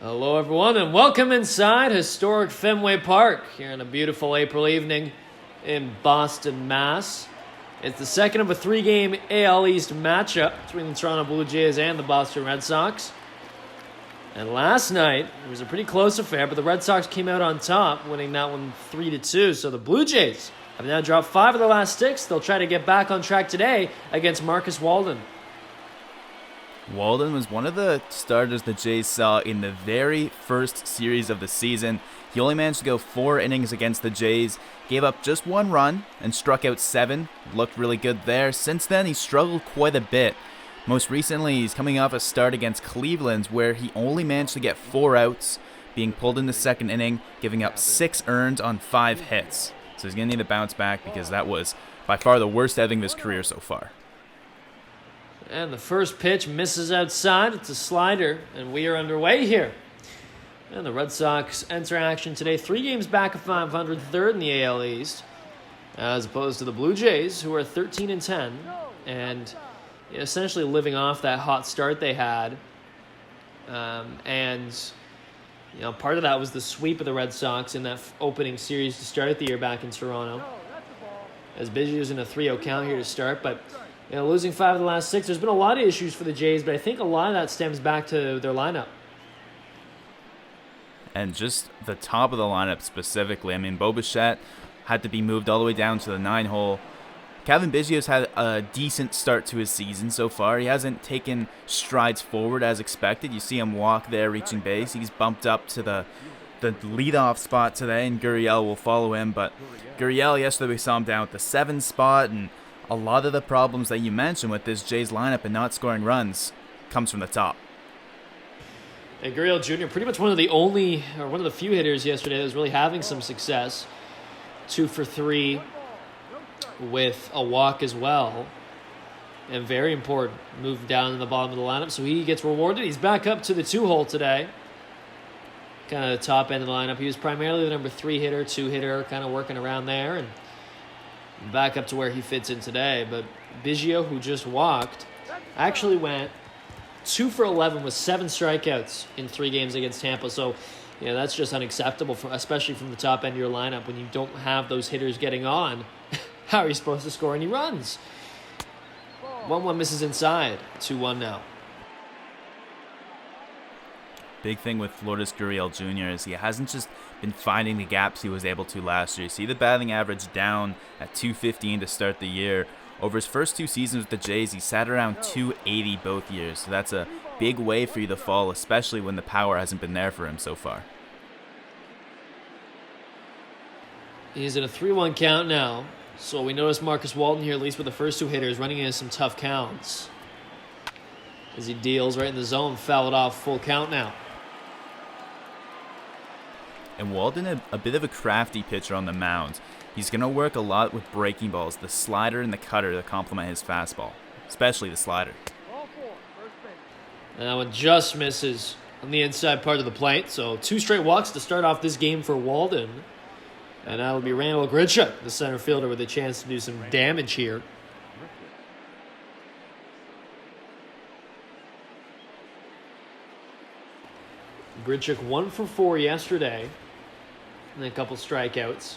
Hello everyone and welcome inside historic Fenway Park here on a beautiful April evening in Boston, Mass. It's the second of a three-game AL East matchup between the Toronto Blue Jays and the Boston Red Sox. And last night, it was a pretty close affair, but the Red Sox came out on top, winning that one 3-2. So the Blue Jays have now dropped 5 of their last 6. They'll try to get back on track today against Marcus Walden. Walden was one of the starters the Jays saw in the very first series of the season. He only managed to go 4 innings against the Jays, gave up just 1 run, and struck out 7. Looked really good there. Since then, he struggled quite a bit. Most recently, he's coming off a start against Cleveland where he only managed to get 4 outs, being pulled in the second inning, giving up 6 earned on 5 hits. So he's going to need to bounce back because that was by far the worst outing of his career so far. And the first pitch misses outside. It's a slider, and we are underway here. And the Red Sox enter action today 3 games back of 500, third in the AL East, as opposed to the Blue Jays, who are 13-10 and essentially living off that hot start they had. And part of that was the sweep of the Red Sox in that opening series to start the year back in Toronto. As Biggio's in a 3-0 count here to start, but losing 5 of the last 6, there's been a lot of issues for the Jays, but I think a lot of that stems back to their lineup. And just the top of the lineup specifically. I mean, Bo Bichette had to be moved all the way down to the 9-hole. Cavan Biggio's had a decent start to his season so far. He hasn't taken strides forward as expected. You see him walk there reaching base. He's bumped up to the leadoff spot today, and Gurriel will follow him. But Gurriel, yesterday we saw him down at the 7 spot, and a lot of the problems that you mentioned with this Jays lineup and not scoring runs comes from the top. And Gurriel Jr., pretty much one of the few hitters yesterday that was really having some success. 2 for 3 with a walk as well. And very important, moved down in the bottom of the lineup, so he gets rewarded. He's back up to the 2-hole today. Kind of the top end of the lineup. He was primarily the number 3 hitter, 2 hitter, kind of working around there, and back up to where he fits in today. But Biggio, who just walked, actually went 2 for 11 with 7 strikeouts in 3 games against Tampa. So, that's just unacceptable, especially from the top end of your lineup when you don't have those hitters getting on. How are you supposed to score any runs? 1-1 misses inside. 2-1 now. Big thing with Lourdes Gurriel Jr. is he hasn't just been finding the gaps he was able to last year. You see the batting average down at 215 to start the year. Over his first 2 seasons with the Jays, he sat around 280 both years. So that's a big way for you to fall, especially when the power hasn't been there for him so far. He's in a 3-1 count now. So we notice Marcus Walden here, at least with the first 2 hitters, running into some tough counts. As he deals right in the zone, fouled off, full count now. And Walden, a bit of a crafty pitcher on the mound. He's going to work a lot with breaking balls, the slider and the cutter to complement his fastball, especially the slider. And that one just misses on the inside part of the plate. So 2 straight walks to start off this game for Walden. And that'll be Randall Grichuk, the center fielder, with a chance to do some damage here. Grichuk 1 for 4 yesterday. And a couple strikeouts.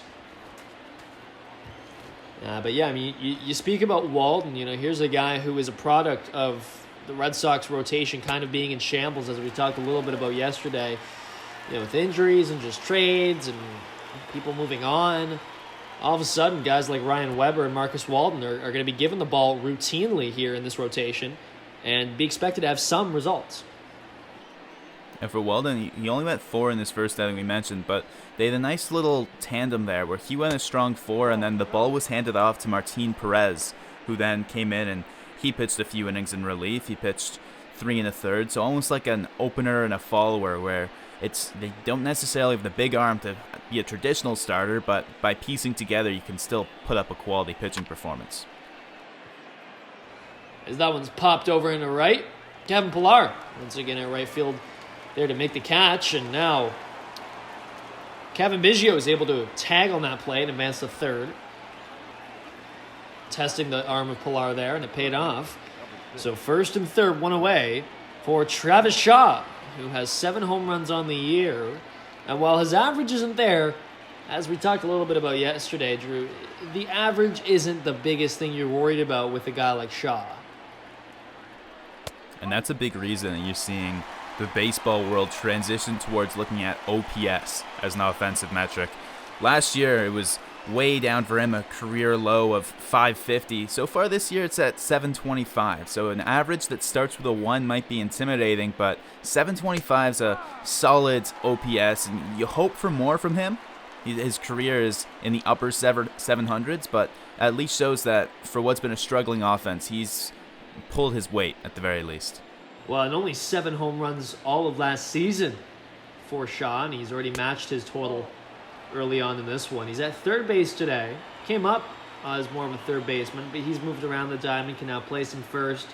But yeah, I mean, you speak about Walden. Here's a guy who is a product of the Red Sox rotation kind of being in shambles, as we talked a little bit about yesterday. With injuries and just trades and people moving on. All of a sudden, guys like Ryan Weber and Marcus Walden are going to be given the ball routinely here in this rotation and be expected to have some results. And for Walden, he only went 4 in this first inning we mentioned, but they had a nice little tandem there where he went a strong 4, and then the ball was handed off to Martin Perez, who then came in and he pitched a few innings in relief. He pitched 3 1/3, so almost like an opener and a follower where they don't necessarily have the big arm to be a traditional starter, but by piecing together, you can still put up a quality pitching performance. As that one's popped over into right, Kevin Pillar once again at right field there to make the catch, and now Cavan Biggio is able to tag on that play and advance to third. Testing the arm of Pillar there, and it paid off. So first and third, 1 away for Travis Shaw, who has 7 home runs on the year. And while his average isn't there, as we talked a little bit about yesterday, Drew, the average isn't the biggest thing you're worried about with a guy like Shaw. And that's a big reason that you're seeing the baseball world transition towards looking at OPS as an offensive metric. Last year, it was way down for him, a career low of 550. So far this year, it's at 725. So an average that starts with a 1 might be intimidating, but 725 is a solid OPS, and you hope for more from him. His career is in the upper 700s, but at least shows that for what's been a struggling offense, he's pulled his weight at the very least. Well, and only 7 home runs all of last season for Shaw, and he's already matched his total early on in this one. He's at third base today. Came up as more of a third baseman, but he's moved around the diamond, can now place him first.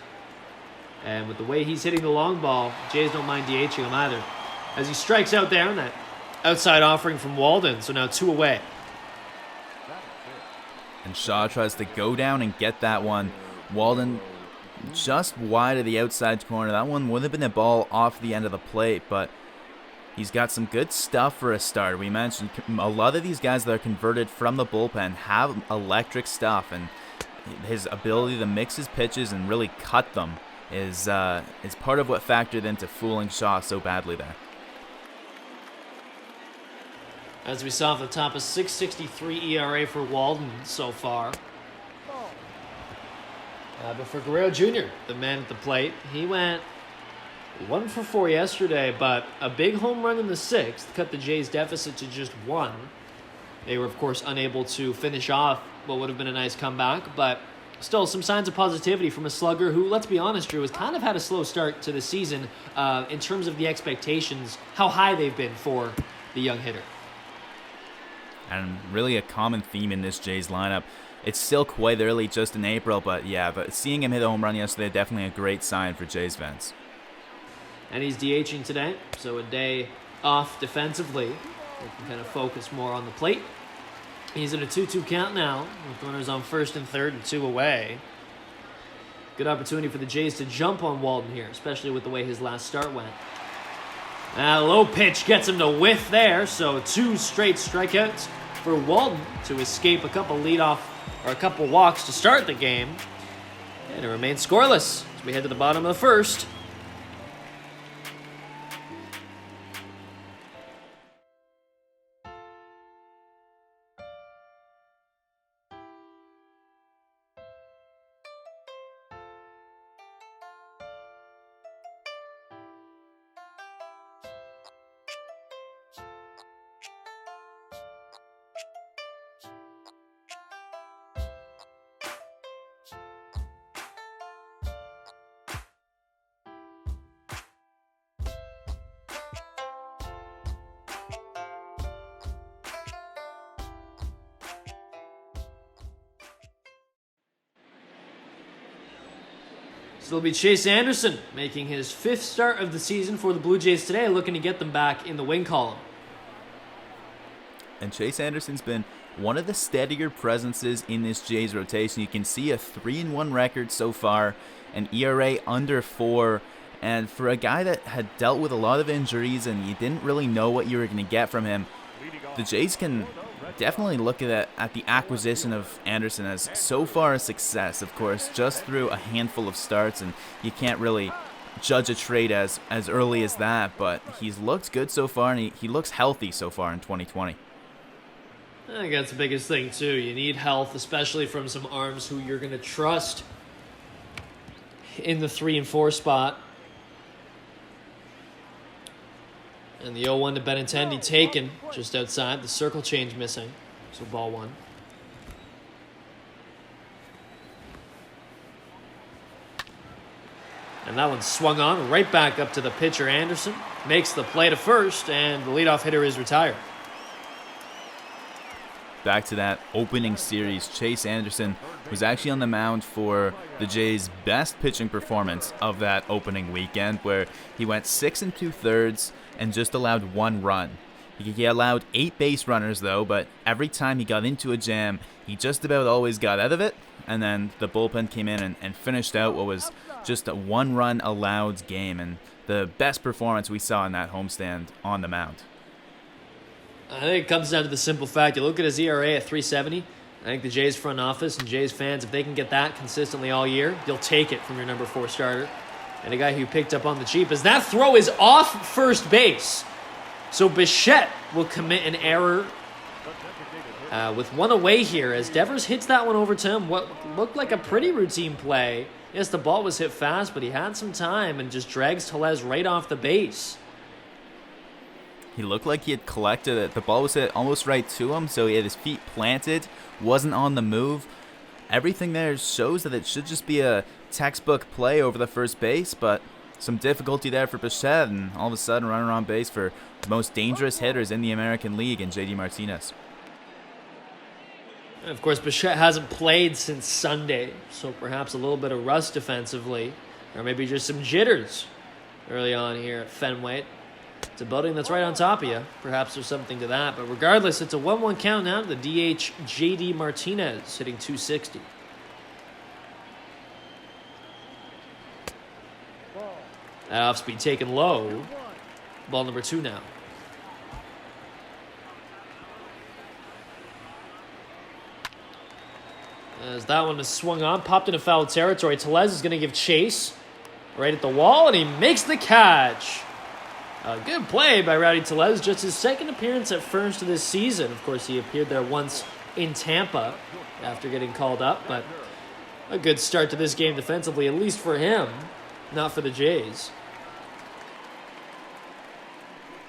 And with the way he's hitting the long ball, Jays don't mind DHing him either, as he strikes out there on that outside offering from Walden. So now 2 away. And Shaw tries to go down and get that one. Walden just wide of the outside corner. That one would have been a ball off the end of the plate, but he's got some good stuff for a start. We mentioned a lot of these guys that are converted from the bullpen have electric stuff, and his ability to mix his pitches and really cut them is part of what factored into fooling Shaw so badly there. As we saw at the top, a 6.63 ERA for Walden so far. But for Guerrero Jr., the man at the plate, he went 1 for 4 yesterday, but a big home run in the 6th cut the Jays' deficit to just 1. They were, of course, unable to finish off what would have been a nice comeback, but still some signs of positivity from a slugger who, let's be honest, Drew, has kind of had a slow start to the season in terms of the expectations, how high they've been for the young hitter. And really a common theme in this Jays lineup. It's still quite early, just in April, but seeing him hit a home run yesterday, definitely a great sign for Jays fans. And he's DHing today, so a day off defensively. They can kind of focus more on the plate. He's in a 2-2 count now, with runners on first and third and 2 away. Good opportunity for the Jays to jump on Walden here, especially with the way his last start went. Low pitch gets him to whiff there, so 2 straight strikeouts for Walden to escape a couple walks to start the game. And it remains scoreless as we head to the bottom of the first. So it'll be Chase Anderson making his 5th start of the season for the Blue Jays today, looking to get them back in the win column. And Chase Anderson's been one of the steadier presences in this Jays rotation. You can see a 3-1 record so far, an ERA under 4, and for a guy that had dealt with a lot of injuries and you didn't really know what you were going to get from him, the Jays can definitely look at the acquisition of Anderson as so far a success. Of course, just through a handful of starts, and you can't really judge a trade as early as that, but he's looked good so far, and he looks healthy so far in 2020. I think that's the biggest thing, too. You need health, especially from some arms who you're going to trust in the 3 and 4 spot. And the 0-1 to Benintendi taken just outside. The circle change missing. So ball 1. And that one swung on right back up to the pitcher, Anderson. Makes the play to first, and the leadoff hitter is retired. Back to that opening series, Chase Anderson was actually on the mound for the Jays' best pitching performance of that opening weekend, where he went 6 2/3 and just allowed 1 run. He allowed 8 base runners, though, but every time he got into a jam, he just about always got out of it, and then the bullpen came in and finished out what was just a 1-run allowed game, and the best performance we saw in that homestand on the mound. I think it comes down to the simple fact, you look at his ERA at 3.70, I think the Jays front office and Jays fans, if they can get that consistently all year, you'll take it from your number 4 starter. And a guy who picked up on the cheap, as that throw is off first base. So Bichette will commit an error with 1 away here, as Devers hits that one over to him. What looked like a pretty routine play. Yes, the ball was hit fast, but he had some time and just drags Tellez right off the base. He looked like he had collected it. The ball was hit almost right to him, so he had his feet planted, wasn't on the move. Everything there shows that it should just be a textbook play over the first base, but some difficulty there for Bichette, and all of a sudden runner on base for the most dangerous hitters in the American League in J.D. Martinez. And of course, Bichette hasn't played since Sunday, so perhaps a little bit of rust defensively, or maybe just some jitters early on here at Fenway. It's a building that's right on top of you. Perhaps there's something to that. But regardless, it's a 1-1 count now to the DH J.D. Martinez, hitting .260. That off-speed taken low. Ball number 2 now. As that one is swung on, popped into foul territory. Tellez is going to give chase right at the wall, and he makes the catch. A good play by Rowdy Tellez, just his second appearance at first of this season. Of course, he appeared there once in Tampa after getting called up, but a good start to this game defensively, at least for him, not for the Jays.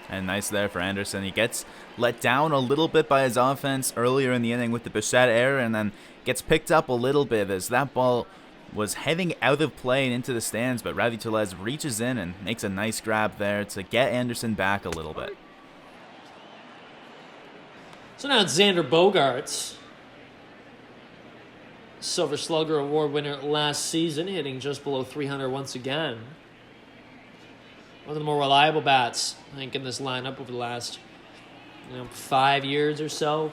And nice there for Anderson. He gets let down a little bit by his offense earlier in the inning with the Bichette error, and then gets picked up a little bit as that ball was heading out of play and into the stands, but Rowdy Tellez reaches in and makes a nice grab there to get Anderson back a little bit. So now it's Xander Bogaerts, Silver Slugger Award winner last season, hitting just below 300 once again. One of the more reliable bats, I think, in this lineup over the last 5 years or so.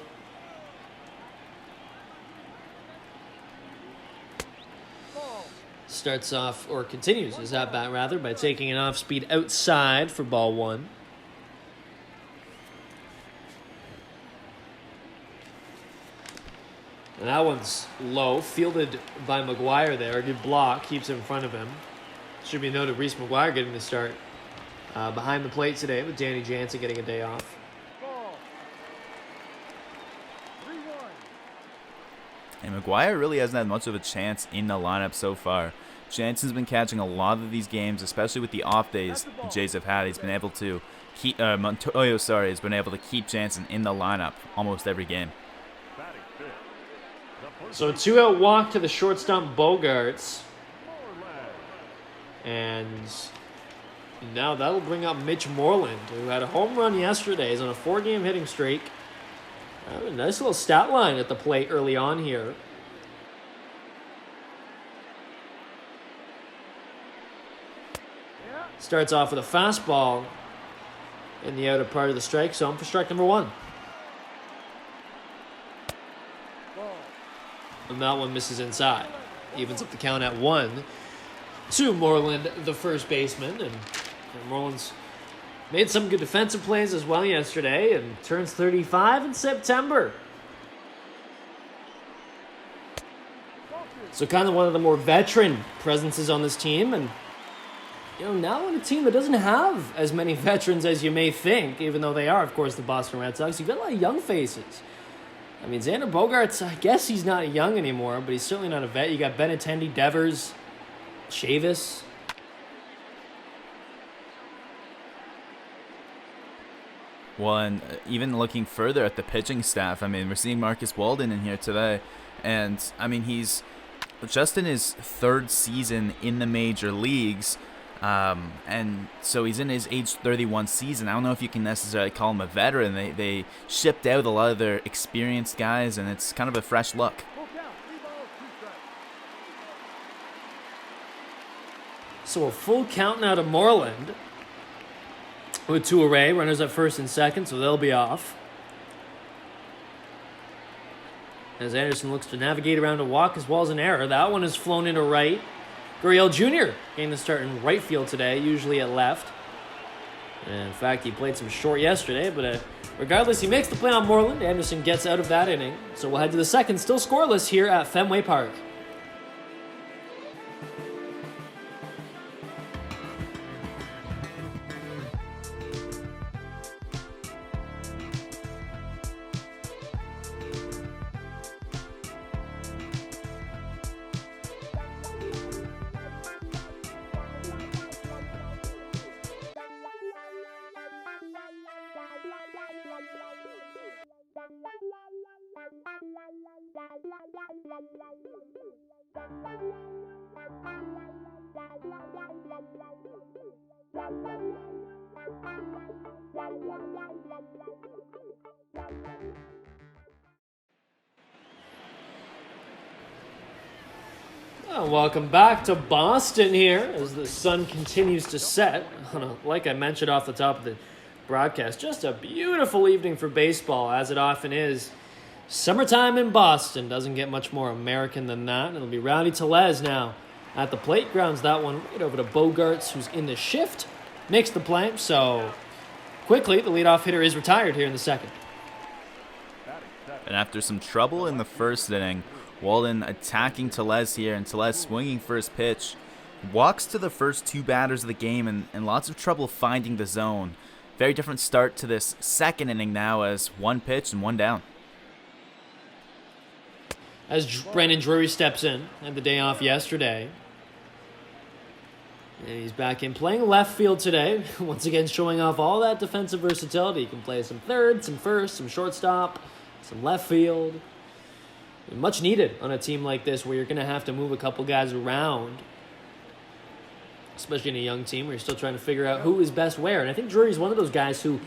Starts off, or continues his at-bat rather, by taking an off-speed outside for ball 1. And that one's low, fielded by McGuire there. A good block, keeps it in front of him. Should be noted, Reese McGuire getting the start behind the plate today, with Danny Jansen getting a day off. And McGuire really hasn't had much of a chance in the lineup so far. Jansen's been catching a lot of these games, especially with the off days the Jays have had. He's been able to keep Montoyo, has been able to keep Jansen in the lineup almost every game. So a 2-out walk to the shortstop Bogaerts. And now that'll bring up Mitch Moreland, who had a home run yesterday. He's on a 4-game hitting streak. A nice little stat line at the plate early on here. Starts off with a fastball in the outer part of the strike zone for strike number 1. And that one misses inside. Evens up the count at 1 to Moreland, the first baseman. And Moreland's made some good defensive plays as well yesterday and turns 35 in September. So kind of one of the more veteran presences on this team. And, now on a team that doesn't have as many veterans as you may think, even though they are, of course, the Boston Red Sox, you've got a lot of young faces. I mean, Xander Bogaerts, I guess he's not young anymore, but he's certainly not a vet. You got Benintendi, Devers, Chavis. Well, and even looking further at the pitching staff, I mean, we're seeing Marcus Walden in here today. And, I mean, he's just in his 3rd season in the major leagues. And so he's in his age 31 season. I don't know if you can necessarily call him a veteran. They shipped out a lot of their experienced guys, and it's kind of a fresh look. So a full count now to Moreland. With 2 away, runners at first and second, so they'll be off. As Anderson looks to navigate around a walk as well as an error. That one is flown into right. Gurriel Jr. getting the start in right field today, usually at left. And in fact, he played some short yesterday, but regardless, he makes the play on Moreland. Anderson gets out of that inning. So we'll head to the second, still scoreless here at Fenway Park. Welcome back to Boston here as the sun continues to set. Like I mentioned off the top of the broadcast, just a beautiful evening for baseball, as it often is. Summertime in Boston doesn't get much more American than that. It'll be Rowdy Tellez now at the plate. Grounds that one right over to Bogarts, who's in the shift. Makes the play, so quickly the leadoff hitter is retired here in the second. And after some trouble in the first inning, Walden attacking Tellez here, and Tellez swinging for his pitch. Walks to the first two batters of the game and lots of trouble finding the zone. Very different start to this second inning now, as one pitch and one down. As Brandon Drury steps in, had the day off yesterday. And he's back in playing left field today. Once again showing off all that defensive versatility. He can play some third, some first, some shortstop, some left field. Much needed on a team like this where you're going to have to move a couple guys around. Especially in a young team where you're still trying to figure out who is best where. And I think Drury's one of those guys who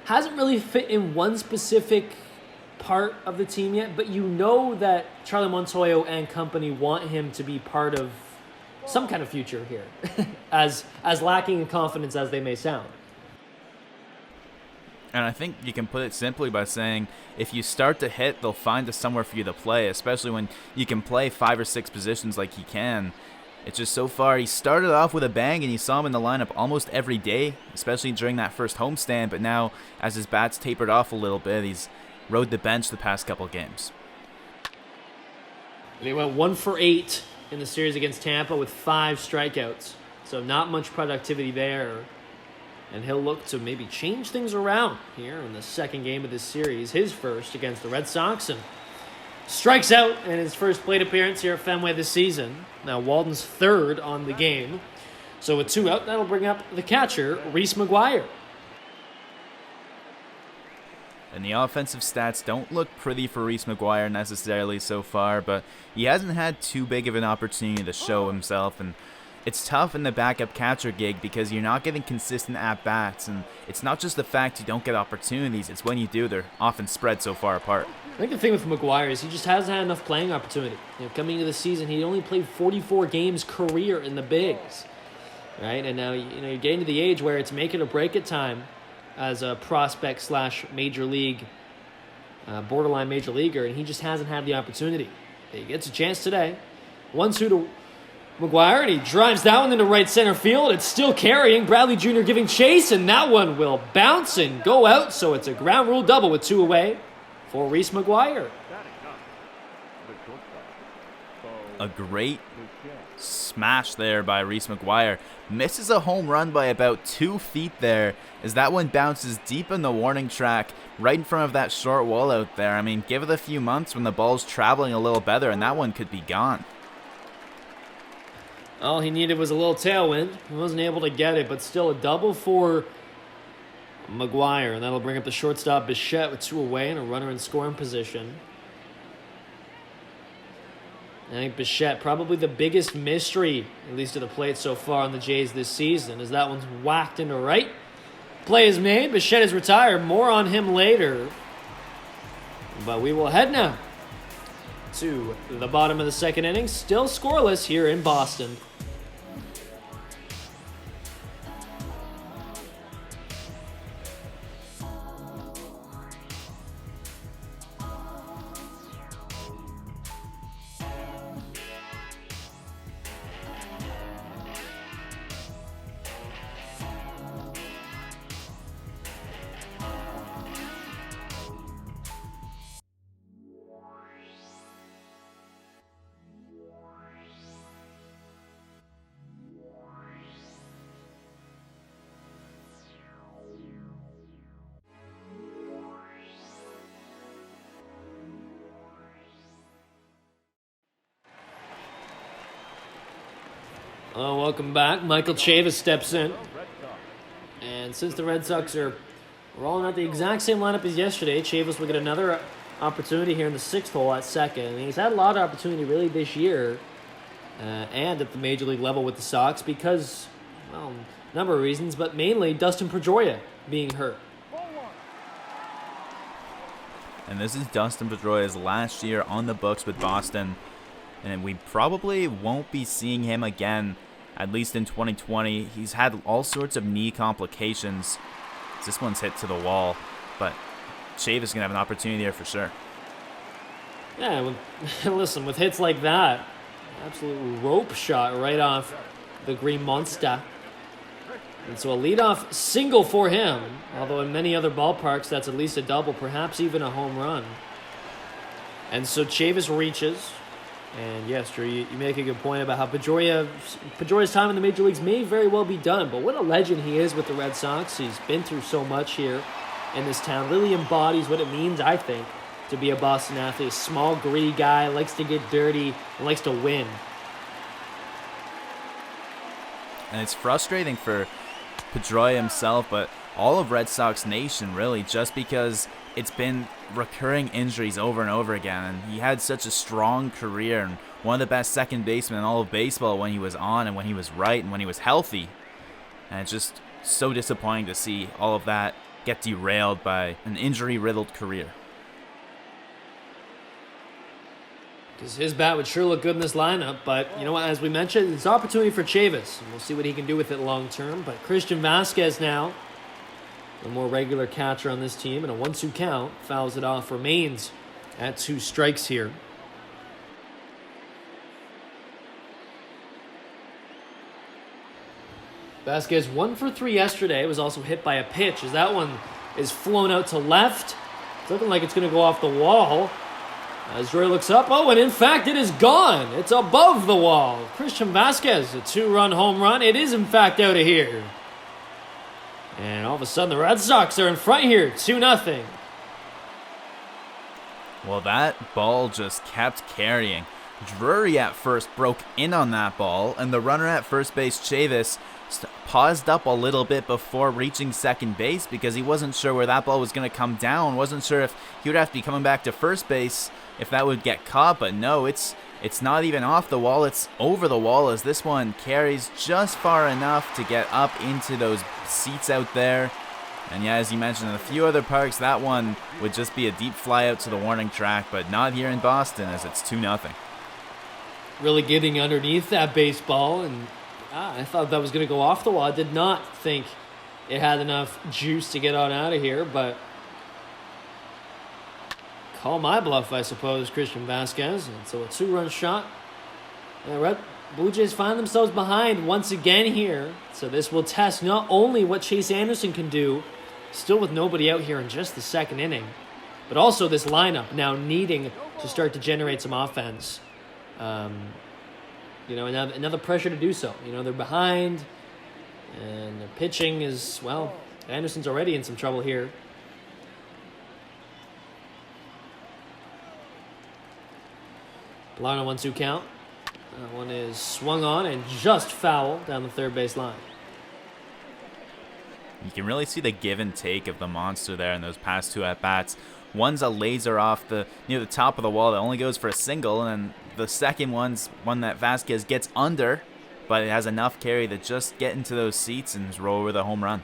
hasn't really fit in one specific part of the team yet, but you know that Charlie Montoyo and company want him to be part of some kind of future here, as lacking in confidence as they may sound. And I think you can put it simply by saying if you start to hit, they'll find somewhere for you to play, especially when you can play 5 or 6 positions like he can. It's just so far, he started off with a bang and you saw him in the lineup almost every day, especially during that first homestand, but now as his bat's tapered off a little bit, he's rode the bench the past couple of games. They went 1 for 8 in the series against Tampa with 5 strikeouts, so not much productivity there. And he'll look to maybe change things around here in the second game of this series, his first against the Red Sox, and strikes out in his first plate appearance here at Fenway this season. Now Walden's third on the game. So with 2 out, that'll bring up the catcher, Reese McGuire. And the offensive stats don't look pretty for Reese McGuire necessarily so far, but he hasn't had too big of an opportunity to show himself, and it's tough in the backup catcher gig because you're not getting consistent at-bats, and it's not just the fact you don't get opportunities, it's when you do, they're often spread so far apart. I think the thing with McGuire is he just hasn't had enough playing opportunity. Coming into the season, he only played 44 games career in the bigs, right? And now you're getting to the age where it's make it or break it time as a prospect slash major league, borderline major leaguer, and he just hasn't had the opportunity. He gets a chance today. 1-2 to McGuire, and he drives that one into right center field. It's still carrying. Bradley Jr. giving chase, and that one will bounce and go out, so it's a ground rule double with 2 away for Reese McGuire. A great smash there by Reese McGuire. Misses a home run by about 2 feet there as that one bounces deep in the warning track right in front of that short wall out there. I mean, give it a few months when the ball's traveling a little better and that one could be gone. All he needed was a little tailwind. He wasn't able to get it, but still a double for McGuire, and that'll bring up the shortstop Bichette with 2 away and a runner in scoring position. I think Bichette, probably the biggest mystery, at least to the plate so far on the Jays this season, as that one's whacked into right. Play is made. Bichette is retired. More on him later. But we will head now to the bottom of the second inning. Still scoreless here in Boston. Welcome back. Michael Chavis steps in. And since the Red Sox are rolling out the exact same lineup as yesterday, Chavis will get another opportunity here in the 6th hole at second. And he's had a lot of opportunity really this year and at the major league level with the Sox because, well, a number of reasons, but mainly Dustin Pedroia being hurt. And this is Dustin Pedroia's last year on the books with Boston. And we probably won't be seeing him again, at least in 2020. He's had all sorts of knee complications. This one's hit to the wall, but Chavis is going to have an opportunity there for sure. Yeah, listen, with hits like that, Absolute rope shot right off the green monster. And so a leadoff single for him, although in many other ballparks that's at least a double, perhaps even a home run. And so Chavis reaches. And yes, Drew, you make a good point about how Pedroia's time in the major leagues may very well be done, but what a legend he is with the Red Sox. He's been through so much here in this town. Really embodies what it means, I think, to be a Boston athlete. A small, gritty guy, likes to get dirty, and likes to win. And it's frustrating for Pedroia himself, but all of Red Sox Nation, really, just because it's been recurring injuries over and over again. And he had such a strong career and one of the best second basemen in all of baseball when he was on and when he was right and when he was healthy. And it's just so disappointing to see all of that get derailed by an injury-riddled career. Because his bat would sure look good in this lineup, but you know what, as we mentioned, it's an opportunity for Chavis, and we'll see what he can do with it long term. But Christian Vasquez now, the more regular catcher on this team, and a 1-2 count, fouls it off, remains at 2 strikes here. Vasquez 1 for 3 yesterday, was also hit by a pitch as that one is flown out to left. It's looking like it's going to go off the wall. As Roy looks up, and in fact it is gone. It's above the wall. Christian Vasquez, a 2-run home run. It is in fact out of here. And all of a sudden the Red Sox are in front here, 2-0. Well, that ball just kept carrying. Drury at first broke in on that ball, and the runner at first base, Chavis, paused up a little bit before reaching second base because he wasn't sure where that ball was going to come down, wasn't sure if he would have to be coming back to first base if that would get caught, but no, it's not even off the wall, it's over the wall as this one carries just far enough to get up into those seats out there. And yeah, as you mentioned, in a few other parks, that one would just be a deep fly out to the warning track, but not here in Boston as it's 2-0. Really getting underneath that baseball, and I thought that was going to go off the wall. I did not think it had enough juice to get on out of here, but call my bluff, I suppose, Christian Vasquez. And so a 2-run shot. And the Red Blue Jays find themselves behind once again here. So this will test not only what Chase Anderson can do, still with nobody out here in just the second inning, but also this lineup now needing to start to generate some offense. Another pressure to do so. They're behind, and their pitching is, well, Anderson's already in some trouble here. Line on 1-2 count. That one is swung on and just foul down the third base line. You can really see the give and take of the monster there in those past 2 at-bats. One's a laser off near the top of the wall that only goes for a single, and then the second one's one that Vasquez gets under, but it has enough carry to just get into those seats and roll over the home run.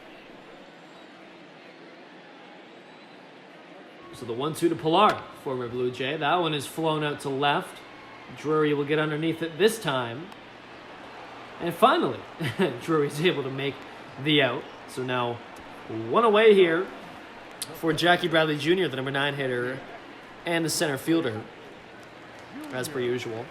So the 1-2 to Pilar, former Blue Jay. That one is flown out to left. Drury will get underneath it this time. And finally, Drury's able to make the out. So now 1 away here for Jackie Bradley Jr., the number 9 hitter, and the center fielder, as per usual.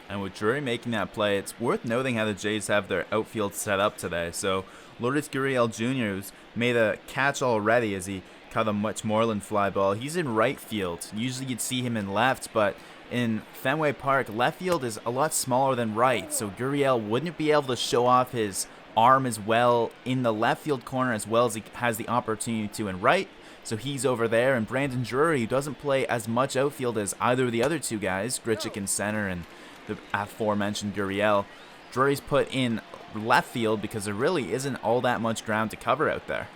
And with Drury making that play, it's worth noting how the Jays have their outfield set up today. So Lourdes Gurriel Jr., who's made a catch already as he caught a Moreland fly ball. He's in right field. Usually you'd see him in left, but in Fenway Park, left field is a lot smaller than right. So Gurriel wouldn't be able to show off his arm as well in the left field corner as well as he has the opportunity to in right. So he's over there, and Brandon Drury, who doesn't play as much outfield as either of the other 2 guys, Grichuk in center and the aforementioned Gurriel, Drury's put in left field because there really isn't all that much ground to cover out there.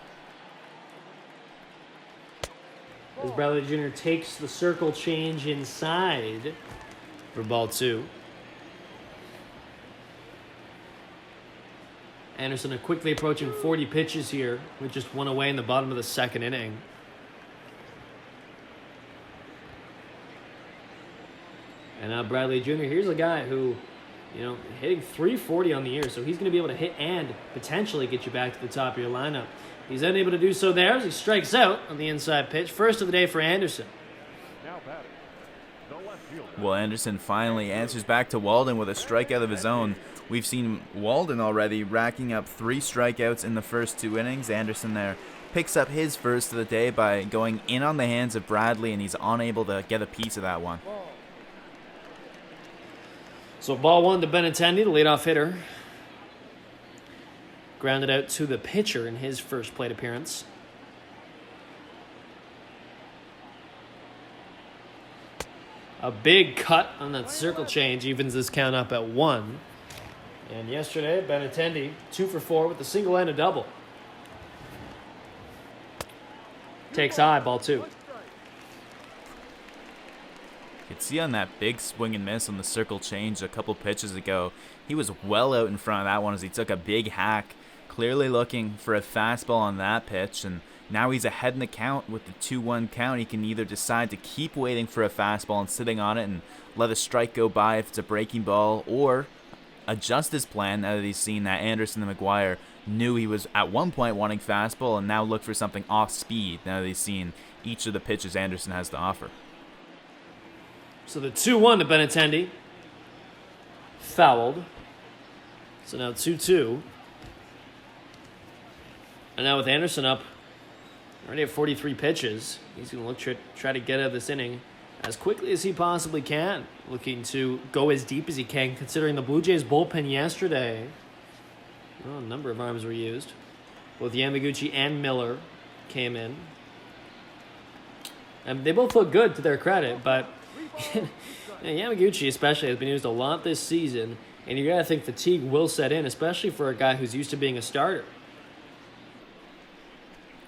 As Bradley Jr. takes the circle change inside for ball 2. Anderson quickly approaching 40 pitches here with just 1 away in the bottom of the second inning. And now Bradley Jr., here's a guy who, hitting 340 on the year, so he's going to be able to hit and potentially get you back to the top of your lineup. He's unable to do so there as he strikes out on the inside pitch. First of the day for Anderson. Now batting, Well, Anderson finally answers back to Walden with a strikeout of his own. We've seen Walden already racking up 3 strikeouts in the first 2 innings. Anderson there picks up his first of the day by going in on the hands of Bradley, and he's unable to get a piece of that one. So ball 1 to Benintendi, the leadoff hitter. Grounded out to the pitcher in his first plate appearance. A big cut on that circle change evens this count up at 1. And yesterday, Benintendi 2 for 4 with a single and a double. Takes high, ball 2. You could see on that big swing and miss on the circle change a couple pitches ago, he was well out in front of that one as he took a big hack, clearly looking for a fastball on that pitch, and now he's ahead in the count with the 2-1 count. He can either decide to keep waiting for a fastball and sitting on it and let a strike go by if it's a breaking ball, or adjust his plan now that he's seen that Anderson and McGuire knew he was at one point wanting fastball, and now look for something off speed now that he's seen each of the pitches Anderson has to offer. So the 2-1 to Benintendi. Fouled. So now 2-2. And now with Anderson up, already at 43 pitches, he's going to look try to get out of this inning as quickly as he possibly can. Looking to go as deep as he can, considering the Blue Jays bullpen yesterday. Well, a number of arms were used. Both Yamaguchi and Miller came in. And they both look good to their credit, but Yamaguchi especially has been used a lot this season, and you got to think fatigue will set in, especially for a guy who's used to being a starter.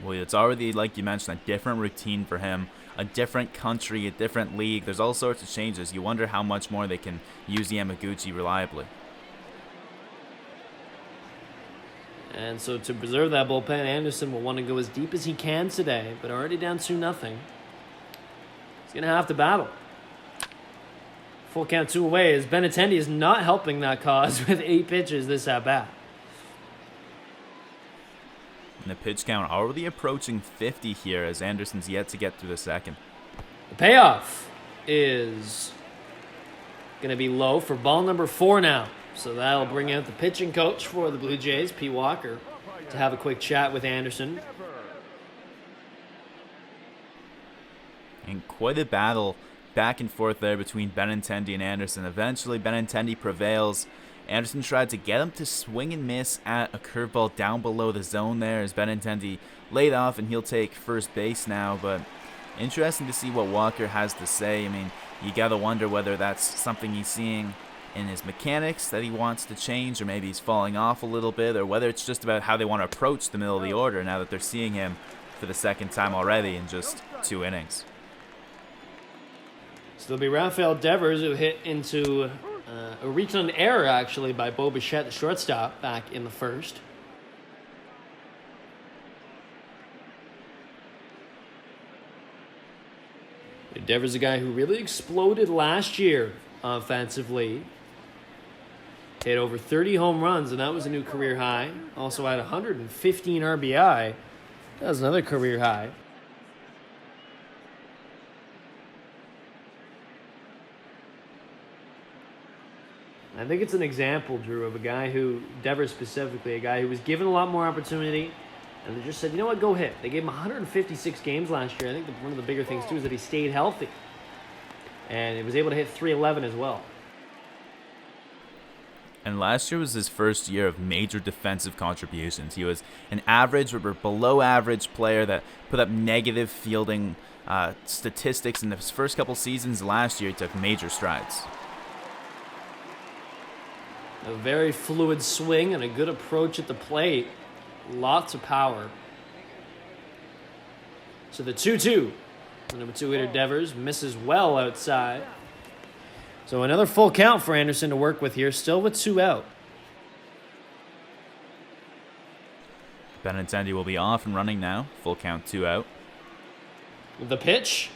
Well, it's already, like you mentioned, a different routine for him, a different country, a different league. There's all sorts of changes. You wonder how much more they can use Yamaguchi reliably. And so to preserve that bullpen, Anderson will want to go as deep as he can today, but already down 2-0. He's going to have to battle. Full count 2 away as Benintendi is not helping that cause with 8 pitches this at-bat. And the pitch count already approaching 50 here as Anderson's yet to get through the second. The payoff is going to be low for ball number 4 now. So that'll bring out the pitching coach for the Blue Jays, Pete Walker, to have a quick chat with Anderson. And quite a battle back and forth there between Benintendi and Anderson. Eventually, Benintendi prevails. Anderson tried to get him to swing and miss at a curveball down below the zone there as Benintendi laid off, and he'll take first base now. But interesting to see what Walker has to say. I mean, you got to wonder whether that's something he's seeing in his mechanics that he wants to change, or maybe he's falling off a little bit, or whether it's just about how they want to approach the middle of the order now that they're seeing him for the second time already in just 2 innings. So there'll be Rafael Devers, who hit into a reach-on error, actually, by Bo Bichette, the shortstop, back in the first. Devers is a guy who really exploded last year offensively. Hit over 30 home runs, and that was a new career high. Also had 115 RBI. That was another career high. I think it's an example, Drew, of a guy who, Devers specifically, a guy who was given a lot more opportunity, and they just said, you know what, go hit. They gave him 156 games last year. I think one of the bigger things, too, is that he stayed healthy. And he was able to hit .311 as well. And last year was his first year of major defensive contributions. He was an average or below average player that put up negative fielding statistics in his first couple seasons. Last year, he took major strides. A very fluid swing and a good approach at the plate. Lots of power. So the 2-2. The number 2 hitter Devers misses well outside. So another full count for Anderson to work with here, still with 2 out. Benintendi will be off and running now. Full count, 2 out. The pitch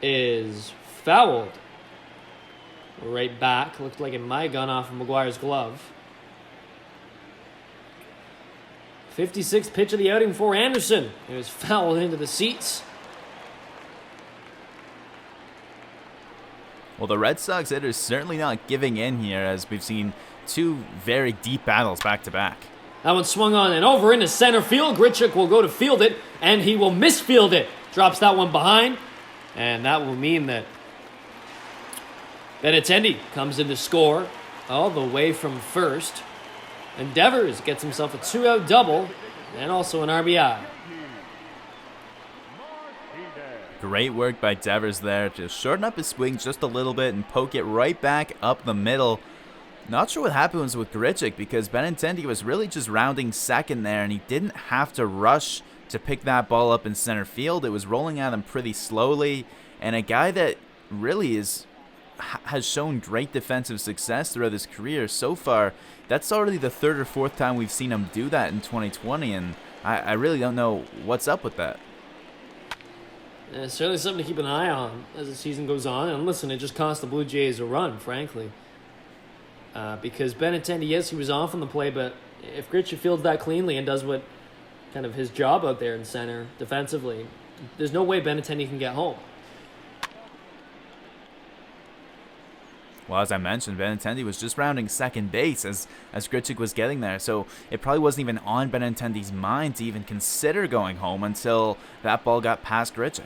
is fouled. Right back. Looked like it might have gone off of McGuire's glove. 56th pitch of the outing for Anderson. It was fouled into the seats. Well, the Red Sox hitters certainly not giving in here, as we've seen two very deep battles back to back. That one swung on and over into center field. Grichuk will go to field it, and he will misfield it. Drops that one behind, and that will mean that Benintendi comes in to score all the way from first. And Devers gets himself a 2-out double and also an RBI. Great work by Devers there to shorten up his swing just a little bit and poke it right back up the middle. Not sure what happened with Grichuk, because Benintendi was really just rounding second there, and he didn't have to rush to pick that ball up in center field. It was rolling at him pretty slowly, and a guy that really has shown great defensive success throughout his career so far. That's already the third or fourth time we've seen him do that in 2020, and I really don't know what's up with that. It's certainly something to keep an eye on as the season goes on. And listen, it just cost the Blue Jays a run, frankly. Because Benintendi, yes, he was off on the play, but if Grichuk fields that cleanly and does what kind of his job out there in center defensively, there's no way Benintendi can get home. Well, as I mentioned, Benintendi was just rounding second base as Grichuk was getting there, so it probably wasn't even on Benintendi's mind to even consider going home until that ball got past Grichuk.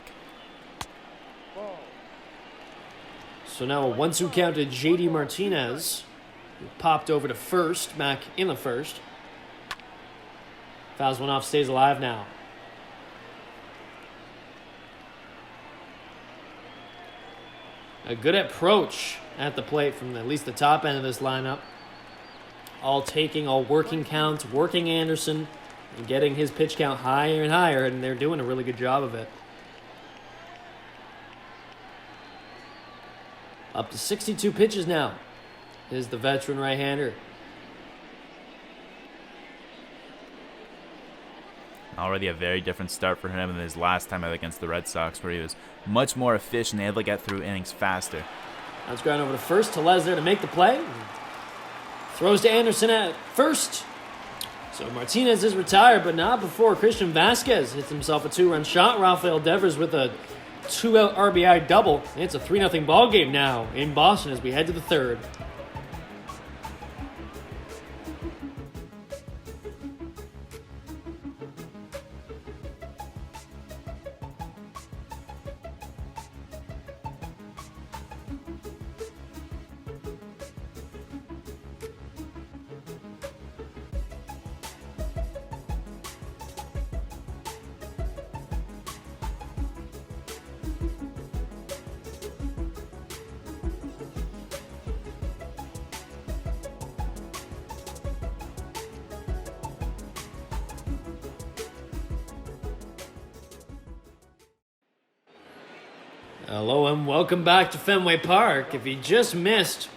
So now a 1-2 count to J.D. Martinez, who popped over to first, back in the first. Fouls one off, stays alive now. A good approach at the plate from at least the top end of this lineup. All working counts, working Anderson, and getting his pitch count higher and higher, and they're doing a really good job of it. Up to 62 pitches now is the veteran right-hander. Already a very different start for him than his last time out against the Red Sox, where he was much more efficient and able to get through innings faster. That's ground over to first. Tellez there to make the play. Throws to Anderson at first. So Martinez is retired, but not before Christian Vasquez hits himself a 2-run shot. Rafael Devers with a 2-out RBI double. It's a 3-0 ball game now in Boston as we head to the third. Hello and welcome back to Fenway Park. If you just missed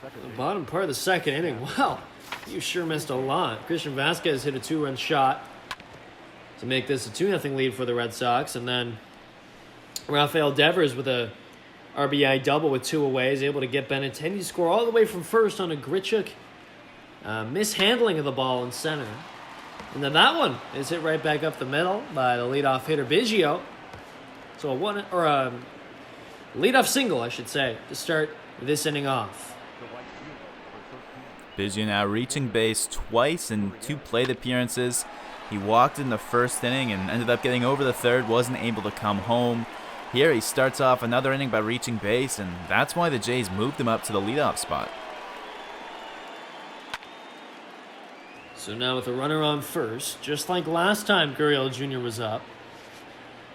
the bottom part of the second inning, well, you sure missed a lot. Christian Vasquez hit a 2-run shot to make this a 2-0 lead for the Red Sox. And then Rafael Devers with a RBI double with 2 away is able to get Benintendi to score all the way from first on a Grichuk mishandling of the ball in center. And then that one is hit right back up the middle by the leadoff hitter Biggio. So a leadoff single, I should say, to start this inning off. Biggio now reaching base twice in 2 plate appearances. He walked in the first inning and ended up getting over the third, wasn't able to come home. Here he starts off another inning by reaching base, and that's why the Jays moved him up to the leadoff spot. So now with a runner on first, just like last time Gurriel Jr. was up.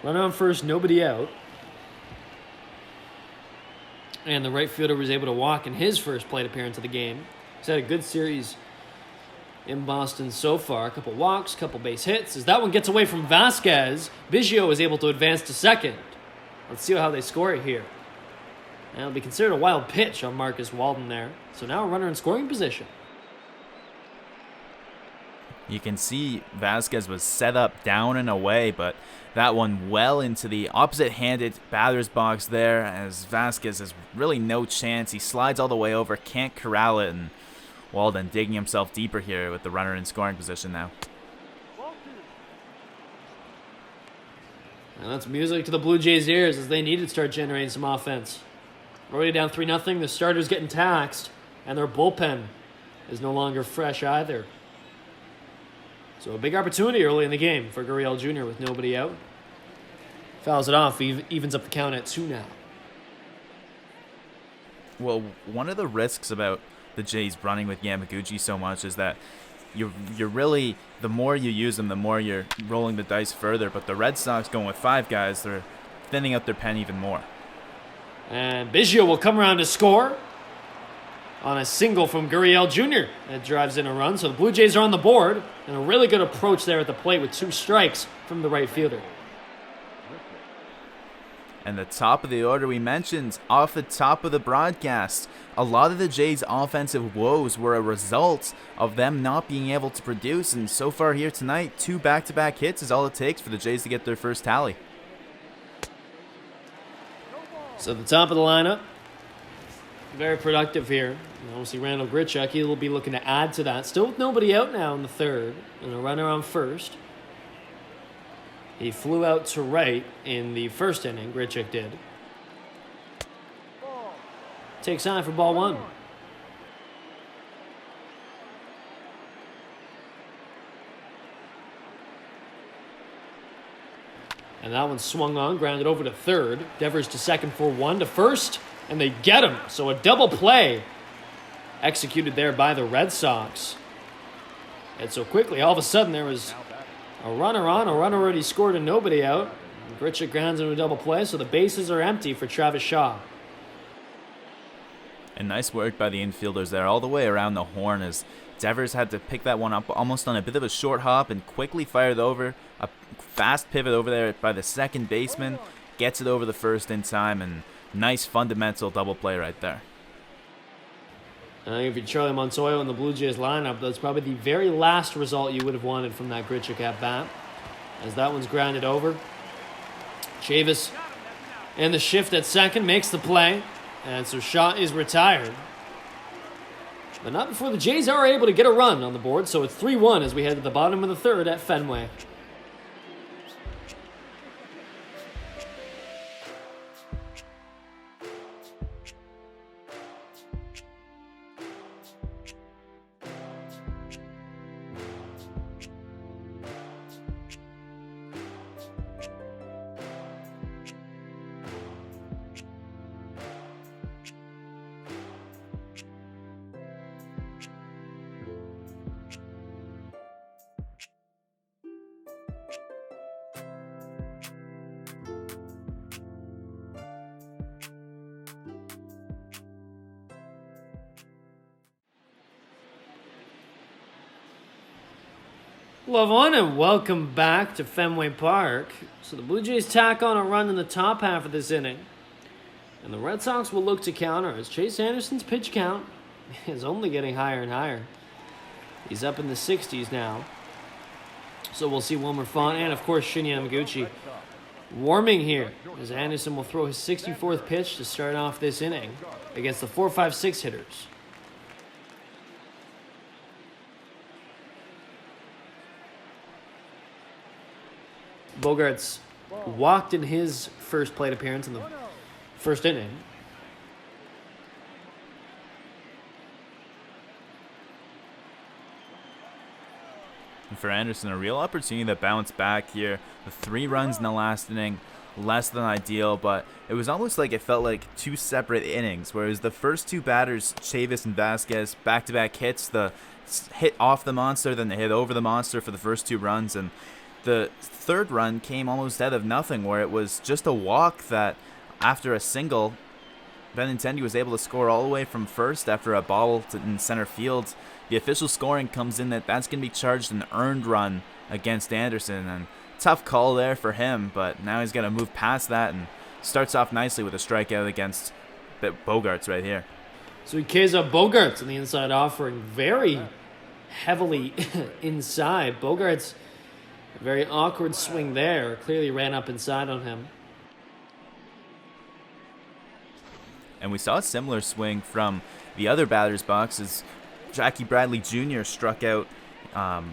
Runner on first, nobody out. And the right fielder was able to walk in his first plate appearance of the game. He's had a good series in Boston so far. A couple walks, a couple base hits. As that one gets away from Vasquez, Biggio is able to advance to second. Let's see how they score it here. And it'll be considered a wild pitch on Marcus Walden there. So now a runner in scoring position. You can see Vasquez was set up down and away, but that one well into the opposite-handed batter's box there, as Vasquez has really no chance. He slides all the way over, can't corral it, and Walden digging himself deeper here with the runner in scoring position now. And that's music to the Blue Jays' ears as they need to start generating some offense. Already down 3-0. The starter's getting taxed, and their bullpen is no longer fresh either. So a big opportunity early in the game for Gurriel Jr. with nobody out. Fouls it off, evens up the count at 2 now. Well, one of the risks about the Jays running with Yamaguchi so much is that you're really, the more you use them, the more you're rolling the dice further. But the Red Sox going with 5 guys, they're thinning out their pen even more. And Biggio will come around to score on a single from Gurriel Jr. that drives in a run. So the Blue Jays are on the board, and a really good approach there at the plate with 2 strikes from the right fielder. And the top of the order we mentioned off the top of the broadcast, a lot of the Jays' offensive woes were a result of them not being able to produce. And so far here tonight, 2 back-to-back hits is all it takes for the Jays to get their first tally. So the top of the lineup, very productive here. Obviously Randall Grichuk, he'll be looking to add to that. Still with nobody out now in the third, and a runner on first. He flew out to right in the first inning, Grichuk did. Takes on for ball 1. And that one swung on, grounded over to third. Devers to second for 1 to first, and they get him. So a double play executed there by the Red Sox. And so quickly, all of a sudden, there was a runner on, a runner already scored and nobody out. Grichuk grounds into a double play, so the bases are empty for Travis Shaw. And nice work by the infielders there all the way around the horn as Devers had to pick that one up almost on a bit of a short hop and quickly fired over. A fast pivot over there by the second baseman. Gets it over the first in time, and nice fundamental double play right there. I think if you're Charlie Montoyo in the Blue Jays lineup, that's probably the very last result you would have wanted from that Grichuk at bat, as that one's grounded over. Chavis in the shift at second makes the play, and so Shaw is retired. But not before the Jays are able to get a run on the board, so it's 3-1 as we head to the bottom of the third at Fenway. Love on and welcome back to Fenway Park. So the Blue Jays tack on a run in the top half of this inning. And the Red Sox will look to counter as Chase Anderson's pitch count is only getting higher and higher. He's up in the 60s now. So we'll see Wilmer Font and, of course, Shinya Yamaguchi warming here as Anderson will throw his 64th pitch to start off this inning against the 4-5-6 hitters. Bogaerts walked in his first plate appearance in the first inning. And for Anderson, a real opportunity to bounce back here. The 3 runs in the last inning, less than ideal, but it was almost like it felt like 2 separate innings, whereas the first 2 batters, Chavis and Vasquez, back-to-back hits, the hit off the monster, then the hit over the monster for the first 2 runs, and the third run came almost out of nothing, where it was just a walk that, after a single, Benintendi was able to score all the way from first after a bobble in center field. The official scoring comes in that's going to be charged an earned run against Anderson, and tough call there for him, but now he's got to move past that and starts off nicely with a strikeout against Bogaerts right here. So he K's up Bogaerts on the inside offering, very heavily inside. Bogaerts, a very awkward swing there, clearly ran up inside on him. And we saw a similar swing from the other batter's box as Jackie Bradley Jr. struck out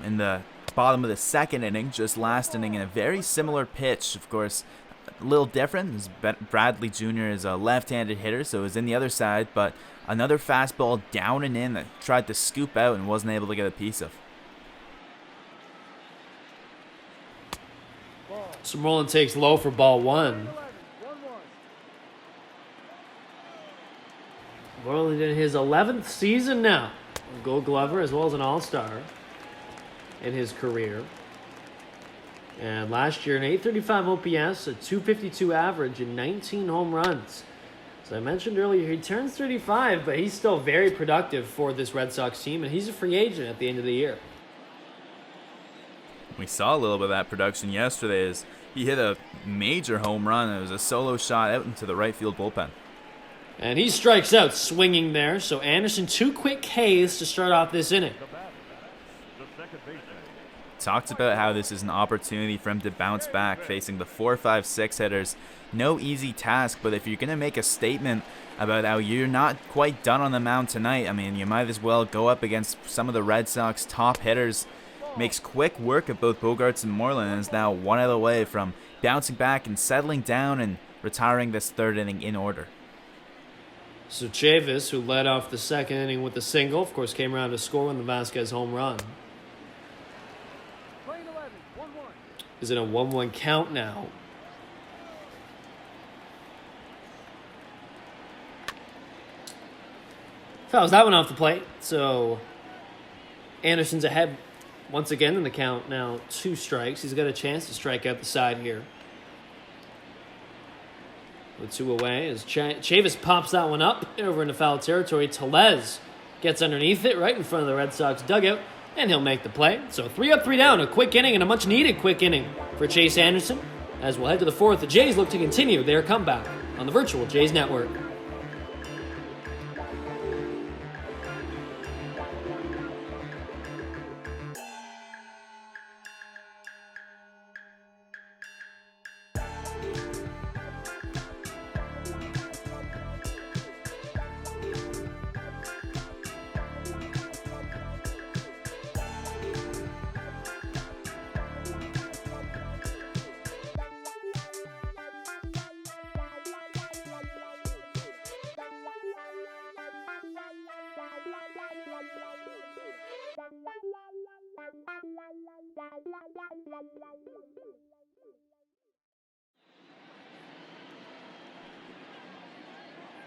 in the bottom of the second inning, just last inning, in a very similar pitch. Of course, a little different. Bradley Jr. is a left-handed hitter, so he's in the other side, but another fastball down and in that tried to scoop out and wasn't able to get a piece of. So Walden takes low for ball 1. Walden in his 11th season now. A Gold Glover as well as an All-Star in his career. And last year, an 835 OPS, a 252 average, and 19 home runs. So I mentioned earlier, he turns 35, but he's still very productive for this Red Sox team, and he's a free agent at the end of the year. We saw a little bit of that production yesterday as he hit a major home run. It was a solo shot out into the right field bullpen. And he strikes out swinging there. So Anderson, 2 quick Ks to start off this inning. Talked about how this is an opportunity for him to bounce back facing the 4, 5, 6 hitters. No easy task, but if you're going to make a statement about how you're not quite done on the mound tonight, I mean, you might as well go up against some of the Red Sox top hitters. Makes quick work of both Bogaerts and Moreland and is now 1 out away from bouncing back and settling down and retiring this 3rd inning in order. So Chavis, who led off the 2nd inning with a single, of course came around to score on the Vasquez home run. Is it a 1-1 count now? Fouls that one off the plate. So Anderson's ahead once again in the count now. 2 strikes. He's got a chance to strike out the side here. With 2 away as Chavis pops that one up over into foul territory. Tellez gets underneath it right in front of the Red Sox dugout, and he'll make the play. So 3 up, 3 down. A quick inning and a much-needed quick inning for Chase Anderson. As we'll head to the 4th, the Jays look to continue their comeback on the virtual Jays Network.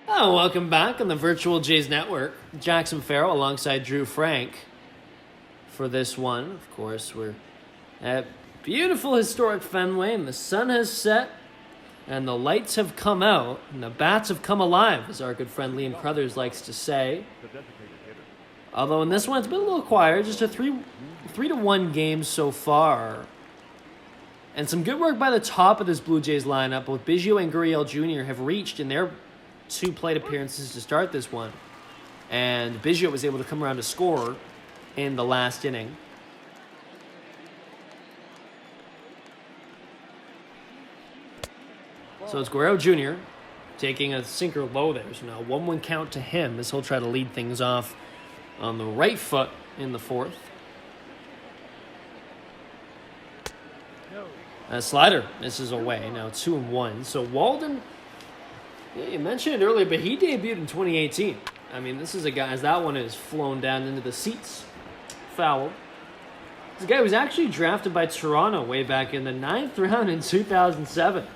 Oh, welcome back on the virtual Jays Network. Jackson Farough alongside Drew Frank for this one. Of course, we're at beautiful historic Fenway, and the sun has set, and the lights have come out, and the bats have come alive, as our good friend Liam Crothers likes to say. Although in this one, it's been a little quieter, just a 3-1 game so far. And some good work by the top of this Blue Jays lineup. Both Biggio and Gurriel Jr. have reached in their 2 plate appearances to start this one. And Biggio was able to come around to score in the last inning. So it's Guerrero Jr. taking a sinker low there. So now 1-1 count to him as he'll try to lead things off on the right foot in the 4th. A slider. This is away. Now 2-1. So Walden, yeah, you mentioned it earlier, but he debuted in 2018. I mean, this is a guy, as that one is flown down into the seats. Foul. This guy was actually drafted by Toronto way back in the 9th round in 2007.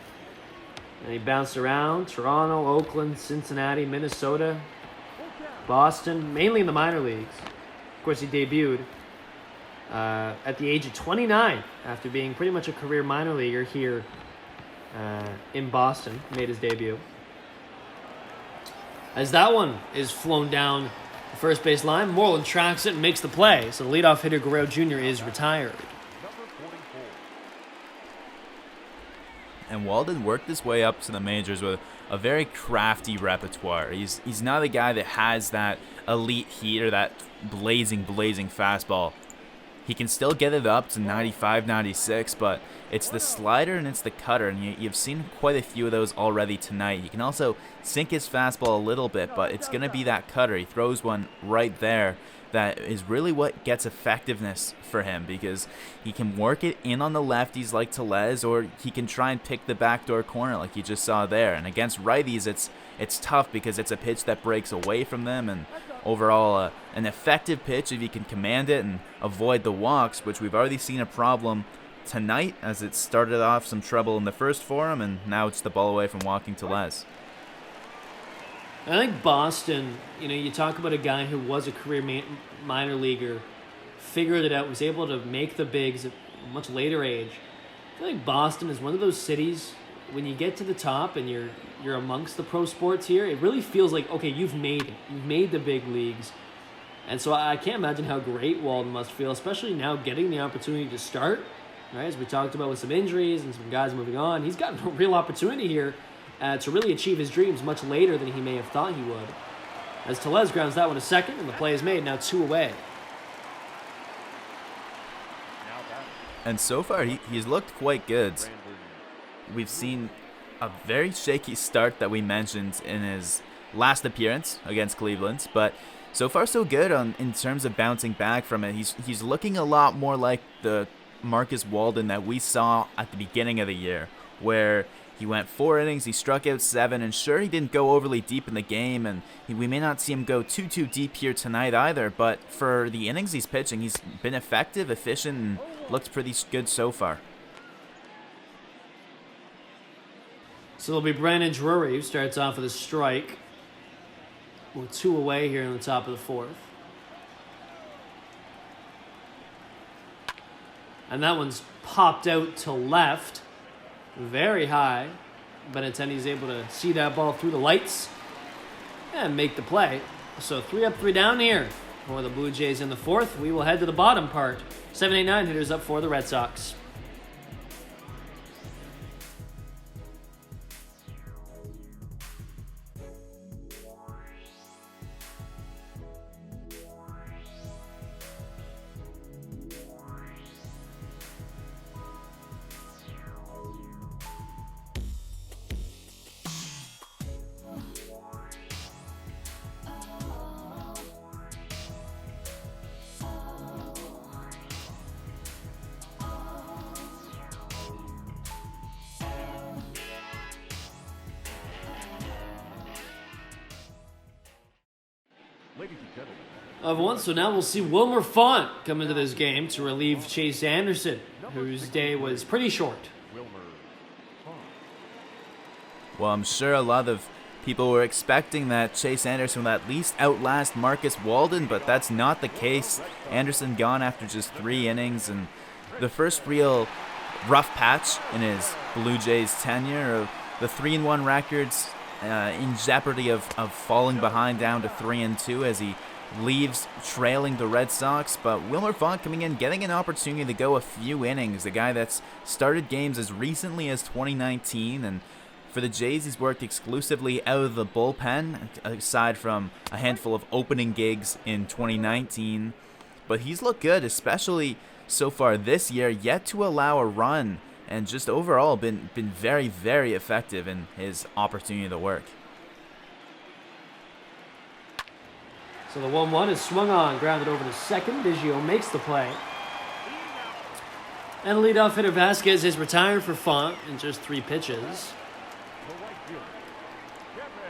And he bounced around Toronto, Oakland, Cincinnati, Minnesota, Boston, mainly in the minor leagues. Of course, he debuted at the age of 29 after being pretty much a career minor leaguer here in Boston. Made his debut. As that one is flown down the first base line, Moreland tracks it and makes the play. So the leadoff hitter, Guerrero Jr., is retired. And Walden worked his way up to the majors with a very crafty repertoire. He's not a guy that has that elite heat or that blazing fastball. he can still get it up to 95, 96, but it's the slider and it's the cutter, and you've seen quite a few of those already tonight. He can also sink his fastball a little bit, but it's going to be that cutter. He throws one right there that is really what gets effectiveness for him, because he can work it in on the lefties like Tellez, or he can try and pick the backdoor corner like you just saw there. And against righties, it's tough because it's a pitch that breaks away from them, and overall an effective pitch if you can command it and avoid the walks, which we've already seen a problem tonight, as it started off some trouble in the first for him, and now it's the ball away from walking Tellez. I think Boston, you talk about a guy who was a career minor leaguer, figured it out, was able to make the bigs at a much later age. I think Boston is one of those cities, when you get to the top and you're amongst the pro sports here, it really feels like, okay, you've made it. You've made the big leagues. And so I can't imagine how great Walden must feel, especially now getting the opportunity to start, right? As we talked about with some injuries and some guys moving on, he's got a real opportunity here to really achieve his dreams much later than he may have thought he would. As Tellez grounds that one to second, and the play is made, now 2 away. And so far, he's looked quite good. We've seen a very shaky start that we mentioned in his last appearance against Cleveland, but so far so good in terms of bouncing back from it. He's looking a lot more like the Marcus Walden that we saw at the beginning of the year, where he went 4 innings, he struck out 7, and sure, he didn't go overly deep in the game, and we may not see him go too deep here tonight either, but for the innings he's pitching, he's been effective, efficient, and looked pretty good so far. So it'll be Brandon Drury who starts off with a strike. We're 2 away here in the top of the 4th. And that one's popped out to left. Very high. Benintendi's able to see that ball through the lights and make the play. So 3 up, 3 down here for the Blue Jays in the 4th. We will head to the bottom part. 7, 8, 9 hitters up for the Red Sox. So now we'll see Wilmer Font come into this game to relieve Chase Anderson, whose day was pretty short. Well, I'm sure a lot of people were expecting that Chase Anderson would at least outlast Marcus Walden, but that's not the case. Anderson gone after just 3 innings, and the first real rough patch in his Blue Jays tenure. The 3-1 records in jeopardy of falling behind down to 3-2 as he leaves trailing the Red Sox, but Wilmer Font coming in, getting an opportunity to go a few innings. A guy that's started games as recently as 2019, and for the Jays, he's worked exclusively out of the bullpen, aside from a handful of opening gigs in 2019. But he's looked good, especially so far this year, yet to allow a run, and just overall been very, very effective in his opportunity to work. So the 1-1 is swung on, grounded over to second. Biggio makes the play. And leadoff hitter Vasquez is retired for Font in just 3 pitches.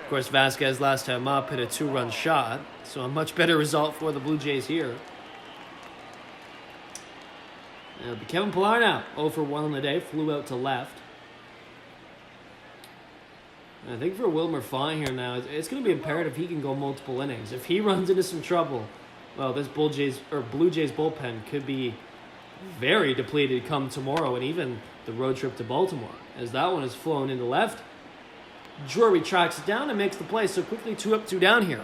Of course, Vasquez last time up hit a 2-run shot, so a much better result for the Blue Jays here. It'll be Kevin Pillar now, 0 for 1 on the day, flew out to left. And I think for Wilmer Font here now, it's going to be imperative he can go multiple innings. If he runs into some trouble, well, this Blue Jays bullpen could be very depleted come tomorrow, and even the road trip to Baltimore, as that one is flown into left. Drury tracks it down and makes the play, so quickly 2 up, 2 down here.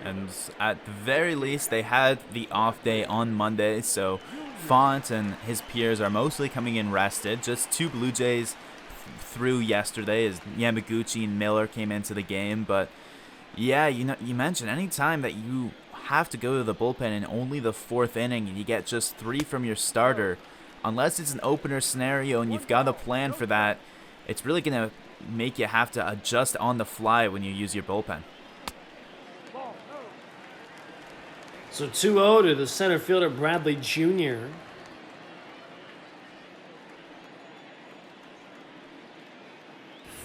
And at the very least, they had the off day on Monday, so Font and his peers are mostly coming in rested. Just 2 Blue Jays through yesterday as Yamaguchi and Miller came into the game. But yeah, you mentioned any time that you have to go to the bullpen in only the 4th inning and you get just 3 from your starter, unless it's an opener scenario and you've got a plan for that, it's really going to make you have to adjust on the fly when you use your bullpen. So 2-0 to the center fielder, Bradley Jr.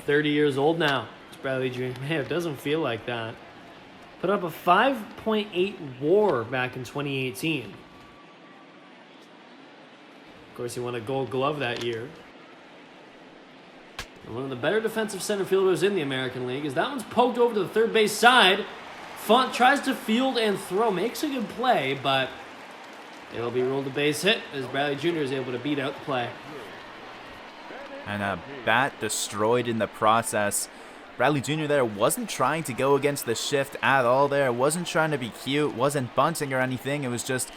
"30 years old now." It's Bradley Jr. Man, it doesn't feel like that. Put up a 5.8 WAR back in 2018. Of course, he won a Gold Glove that year. And one of the better defensive center fielders in the American League, as that one's poked over to the third base side. Font tries to field and throw, makes a good play, but it'll be ruled a base hit as Bradley Jr. is able to beat out the play. And a bat destroyed in the process. Bradley Jr. there wasn't trying to go against the shift at all there. Wasn't trying to be cute, wasn't bunting or anything. It was just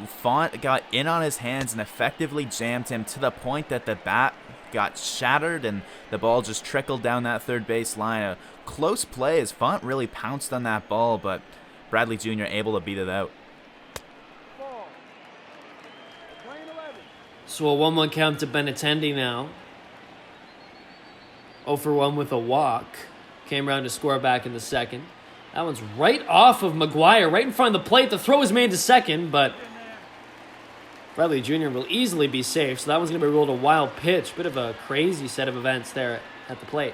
Font got in on his hands and effectively jammed him to the point that the bat got shattered and the ball just trickled down that third base line. A close play as Font really pounced on that ball, but Bradley Jr. able to beat it out. So a 1-1 count to Benintendi now. 0 for 1 with a walk. Came around to score back in the second. That one's right off of McGuire, right in front of the plate. The throw is made to second, but Bradley Jr. will easily be safe. So that one's going to be ruled a wild pitch. Bit of a crazy set of events there at the plate.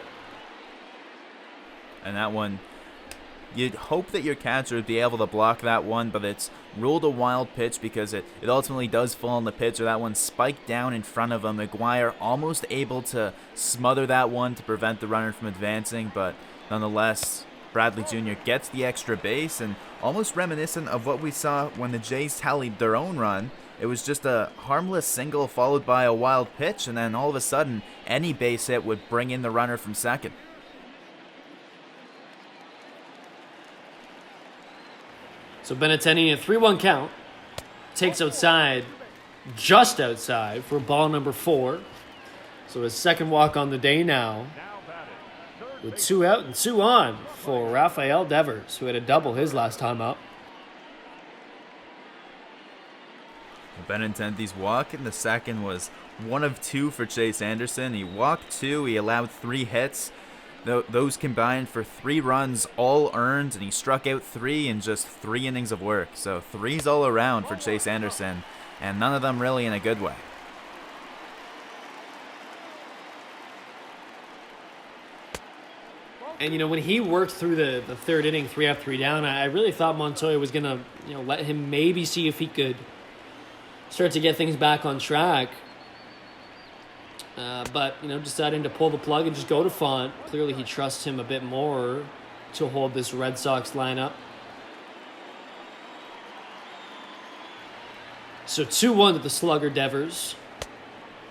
And that one, you'd hope that your catcher would be able to block that one, but it's ruled a wild pitch because it ultimately does fall in the pitch, or that one spiked down in front of him. McGuire almost able to smother that one to prevent the runner from advancing, but nonetheless, Bradley Jr. gets the extra base, and almost reminiscent of what we saw when the Jays tallied their own run. It was just a harmless single followed by a wild pitch, and then all of a sudden, any base hit would bring in the runner from second. So Benintendi, a 3-1 count, takes outside, just outside for ball number 4. So his second walk on the day now, with 2 out and 2 on for Rafael Devers, who had a double his last time up. Benintendi's walk in the second was 1 of 2 for Chase Anderson. He walked 2, he allowed 3 hits. Those combined for 3 runs, all earned, and he struck out 3 in just 3 innings of work. So 3s all around for Chase Anderson, and none of them really in a good way. And, you know, when he worked through the third inning, 3 up, 3 down, I really thought Montoya was going to, let him maybe see if he could start to get things back on track. But, deciding to pull the plug and just go to Font. Clearly he trusts him a bit more to hold this Red Sox lineup. So 2-1 to the slugger Devers.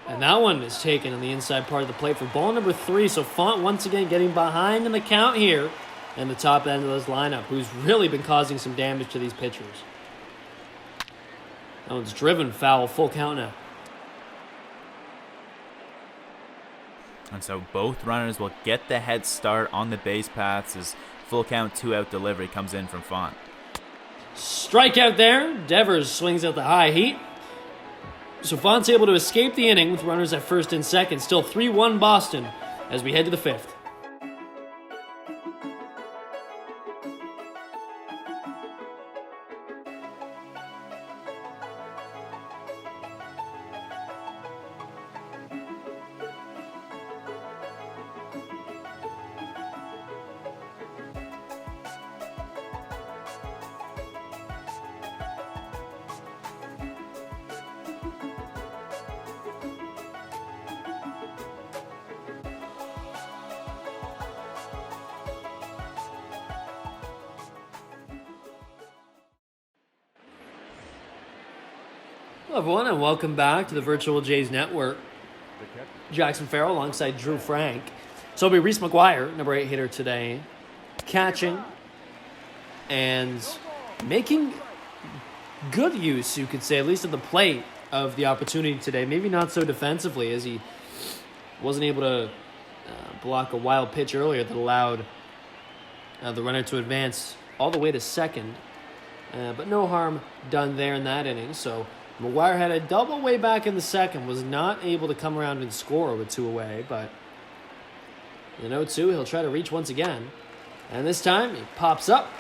And that one is taken on the inside part of the plate for ball number 3. So Font once again getting behind in the count here in the top end of this lineup, who's really been causing some damage to these pitchers. That one's driven foul, full count now. And so both runners will get the head start on the base paths as full count 2-out delivery comes in from Font. Strikeout there. Devers swings out the high heat. So Font's able to escape the inning with runners at first and second. Still 3-1 Boston as we head to the 5th. Hello everyone, and welcome back to the Virtual Jays Network. Jackson Farough alongside Drew Frank. So it'll be Reese McGuire, number 8 hitter today, catching and making good use, you could say, at least at the plate, of the opportunity today. Maybe not so defensively, as he wasn't able to block a wild pitch earlier that allowed the runner to advance all the way to second. But no harm done there in that inning. So McGuire had a double way back in the second, was not able to come around and score with 2 away, but in 0-2, he'll try to reach once again. And this time, he pops up.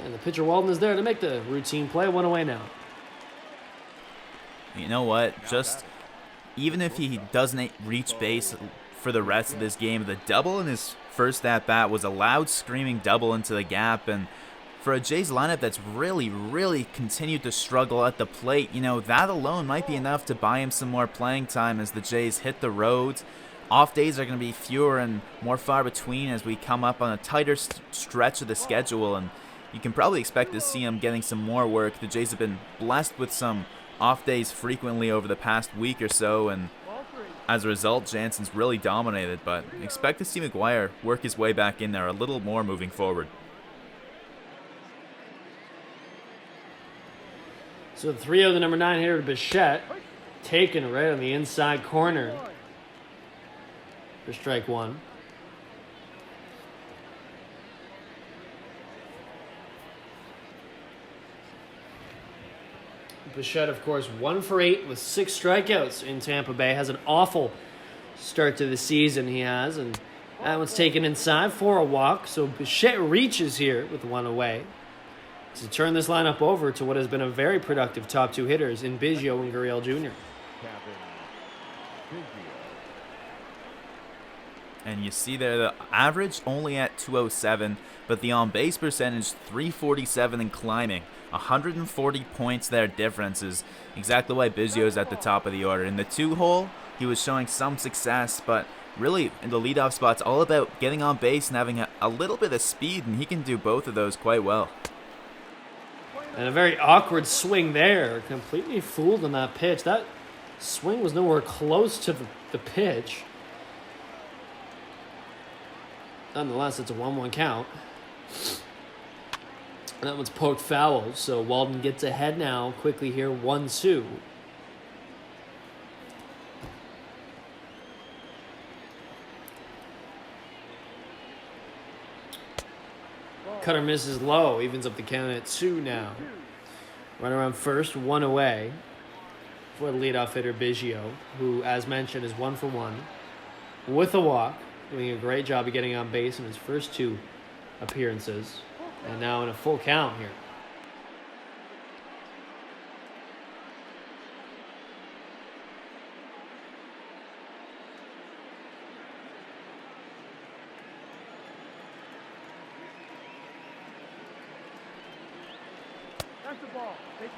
And the pitcher Walden is there to make the routine play. 1 away now. You know what? Just even if he doesn't reach base for the rest of this game, the double in his first at-bat was a loud screaming double into the gap. And for a Jays lineup that's really continued to struggle at the plate, you know, that alone might be enough to buy him some more playing time as the Jays hit the road. Off days are going to be fewer and more far between as we come up on a tighter stretch of the schedule, and you can probably expect to see him getting some more work. The Jays have been blessed with some off days frequently over the past week or so, and as a result, Jansen's really dominated, but expect to see McGuire work his way back in there a little more moving forward. So the 3-0, the number 9 hitter, Bichette, taken right on the inside corner for strike 1. Bichette, of course, 1 for 8 with 6 strikeouts in Tampa Bay. Has an awful start to the season, he has. And that one's taken inside for a walk. So Bichette reaches here with 1 away to turn this lineup over to what has been a very productive top 2 hitters in Biggio and Gurriel Jr. And you see there the average only at 207, but the on-base percentage 347 and climbing. 140 points there difference is exactly why Biggio's at the top of the order. In the 2-hole, he was showing some success, but really in the leadoff spot, it's all about getting on base and having a little bit of speed, and he can do both of those quite well. And a very awkward swing there. Completely fooled on that pitch. That swing was nowhere close to the pitch. Nonetheless, it's a 1-1 count. And that one's poked foul, so Walden gets ahead now quickly here, 1-2. Cutter misses low, evens up the count at 2 now. Run around first, 1 away for the leadoff hitter Biggio, who, as mentioned, is 1 for 1 with a walk, doing a great job of getting on base in his first 2 appearances, and now in a full count here.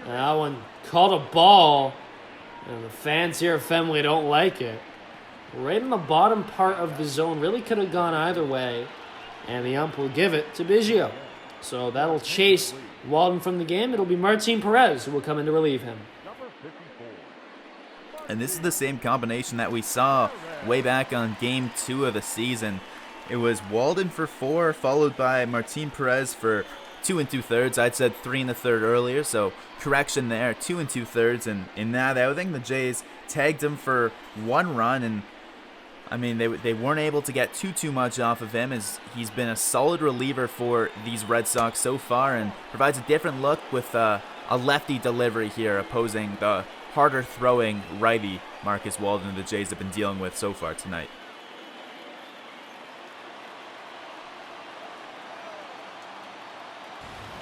That one called a ball, and the fans here at Fenway don't like it. Right in the bottom part of the zone, really could have gone either way, and the ump will give it to Biggio. So that'll chase Walden from the game. It'll be Martin Perez who will come in to relieve him. And this is the same combination that we saw way back on Game 2 of the season. It was Walden for 4, followed by Martin Perez for 2 2/3. I'd said 3 1/3 earlier, so correction there, 2 2/3. And in that outing, the Jays tagged him for 1 run, and I mean, they weren't able to get too much off of him, as he's been a solid reliever for these Red Sox so far and provides a different look with a lefty delivery here, opposing the harder throwing righty Marcus Walden the Jays have been dealing with so far tonight.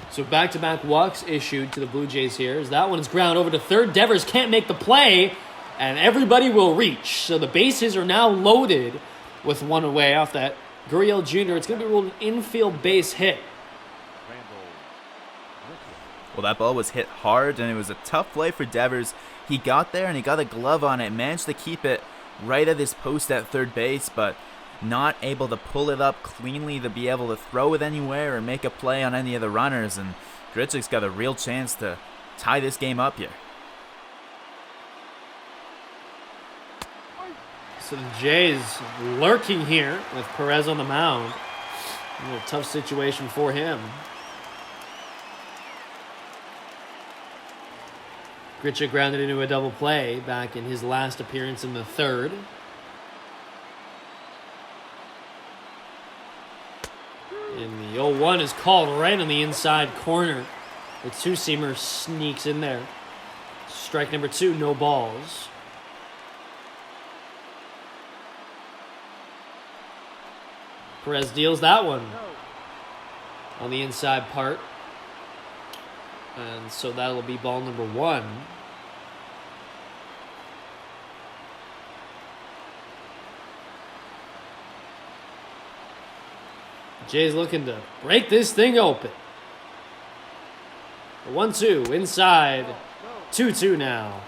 So back-to-back walks issued to the Blue Jays here, as that one is ground over to third. Devers can't make the play, and everybody will reach. So the bases are now loaded with 1 away off that Gurriel Jr. It's going to be ruled an infield base hit. Well, that ball was hit hard, and it was a tough play for Devers. He got there, and he got a glove on it, managed to keep it right at his post at third base, but not able to pull it up cleanly to be able to throw it anywhere or make a play on any of the runners, and Grichuk's got a real chance to tie this game up here. So the Jays lurking here with Perez on the mound. A little tough situation for him. Grichuk grounded into a double play back in his last appearance in the 3rd. And the 0-1 is called right on the inside corner. The two-seamer sneaks in there. Strike number 2, no balls. Perez deals that one on the inside part. And so that'll be ball number 1. Jay's looking to break this thing open. 1-2 inside. 2-2 now.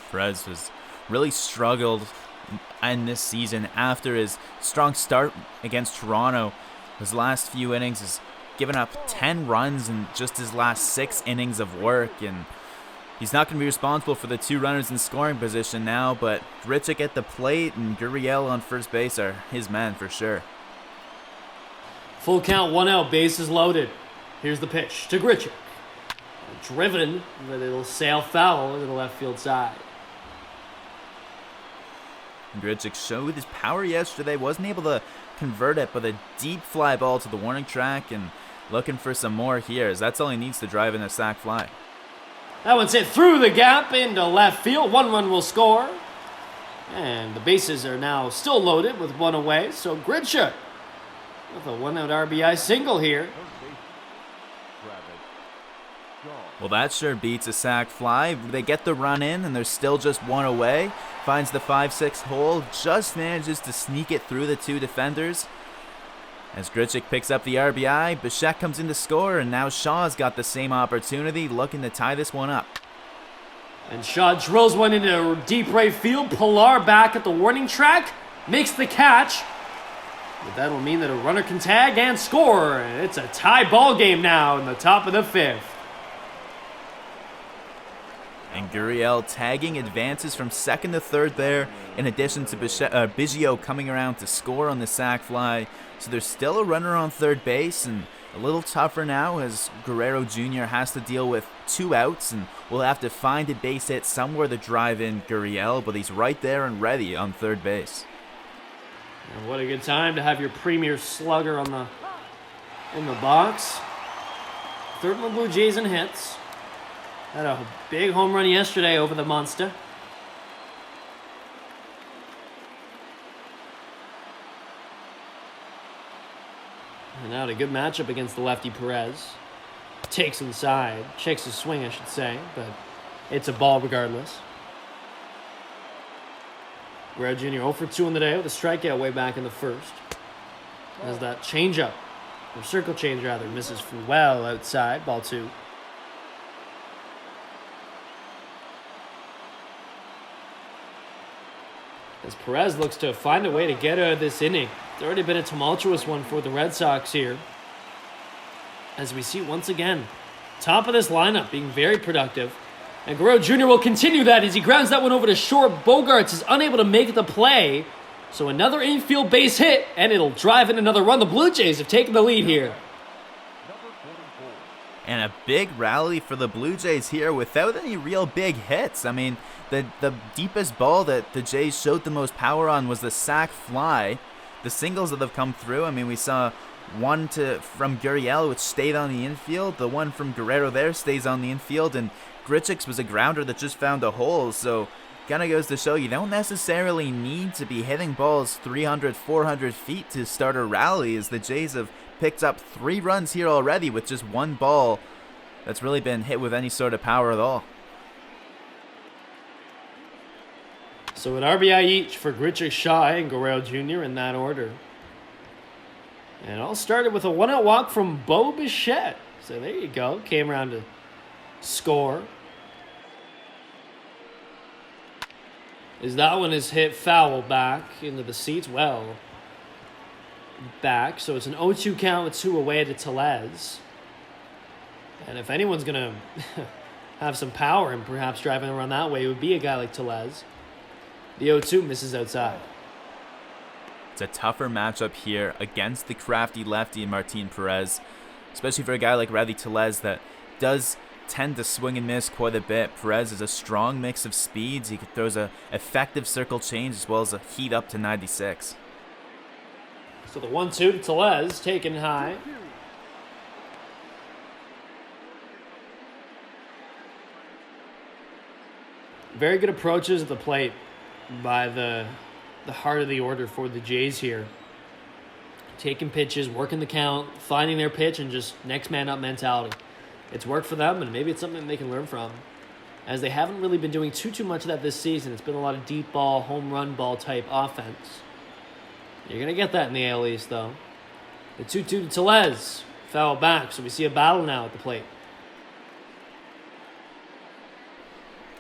Perez has really struggled in this season after his strong start against Toronto. His last few innings has given up 10 runs in just his last 6 innings of work, and he's not going to be responsible for the 2 runners in scoring position now, but Grichuk at the plate and Gurriel on first base are his man for sure. Full count, 1 out, bases loaded. Here's the pitch to Grichuk. Driven, but it'll sail foul into the left field side. Grichuk showed his power yesterday, wasn't able to convert it, but a deep fly ball to the warning track, and looking for some more here, as that's all he needs to drive in a sac fly. That one's hit through the gap into left field. 1 run will score. And the bases are now still loaded with 1 away, so Grichuk with a 1-out RBI single here. Well, that sure beats a sac fly. They get the run in, and there's still just 1 away. Finds the 5-6 hole, just manages to sneak it through the 2 defenders. As Grichuk picks up the RBI, Bichette comes in to score, and now Shaw's got the same opportunity, looking to tie this one up. And Shaw drills one into deep right field. Pilar back at the warning track, makes the catch. But that'll mean that a runner can tag and score. It's a tie ball game now in the top of the 5th. And Gurriel tagging advances from second to third there, in addition to Biggio coming around to score on the sac fly. So there's still a runner on third base, and a little tougher now as Guerrero Jr. has to deal with 2 outs, and will have to find a base hit somewhere to drive in Gurriel, but he's right there and ready on third base. And what a good time to have your premier slugger in the box. Third of the Blue Jays in hits. Had a big home run yesterday over the Monster. And now a good matchup against the lefty Perez. Takes inside. Checks his swing, I should say. But it's a ball regardless. Guerrero Jr. 0 for 2 on the day with a strikeout way back in the first. As that changeup, or circle change rather, misses well outside. Ball 2. As Perez looks to find a way to get out of this inning. It's already been a tumultuous one for the Red Sox here. As we see once again, top of this lineup being very productive. And Guerrero Jr. will continue that as he grounds that one over to short. Bogarts is unable to make the play. So another infield base hit, and it'll drive in another run. The Blue Jays have taken the lead here. And a big rally for the Blue Jays here without any real big hits. I mean, the deepest ball that the Jays showed the most power on was the sac fly. The singles that have come through, I mean, we saw one from Gurriel, which stayed on the infield. The one from Guerrero there stays on the infield. And Grichuk's was a grounder that just found a hole. So kind of goes to show you don't necessarily need to be hitting balls 300, 400 feet to start a rally, as the Jays have picked up 3 runs here already with just 1 ball that's really been hit with any sort of power at all. So an RBI each for Grichuk, Shaw, and Guerrero Jr. in that order. And it all started with a 1-out walk from Bo Bichette. So there you go. Came around to score. As that one is hit foul back into the seats. Well, back. So it's an 0-2 count with 2 away to Tellez. And if anyone's going to have some power and perhaps driving around that way, it would be a guy like Tellez. The 0-2 misses outside. It's a tougher matchup here against the crafty lefty Martin Perez, especially for a guy like Rowdy Tellez that does tend to swing and miss quite a bit. Perez is a strong mix of speeds. He throws a effective circle change as well as a heat up to 96. So the 1-2 to Tellez, taken high. Very good approaches at the plate by the heart of the order for the Jays here. Taking pitches, working the count, finding their pitch, and just next man up mentality. It's worked for them, and maybe it's something they can learn from, as they haven't really been doing too much of that this season. It's been a lot of deep ball, home run ball type offense. You're going to get that in the AL East, though. The 2-2 to Tellez. Foul back, so we see a battle now at the plate.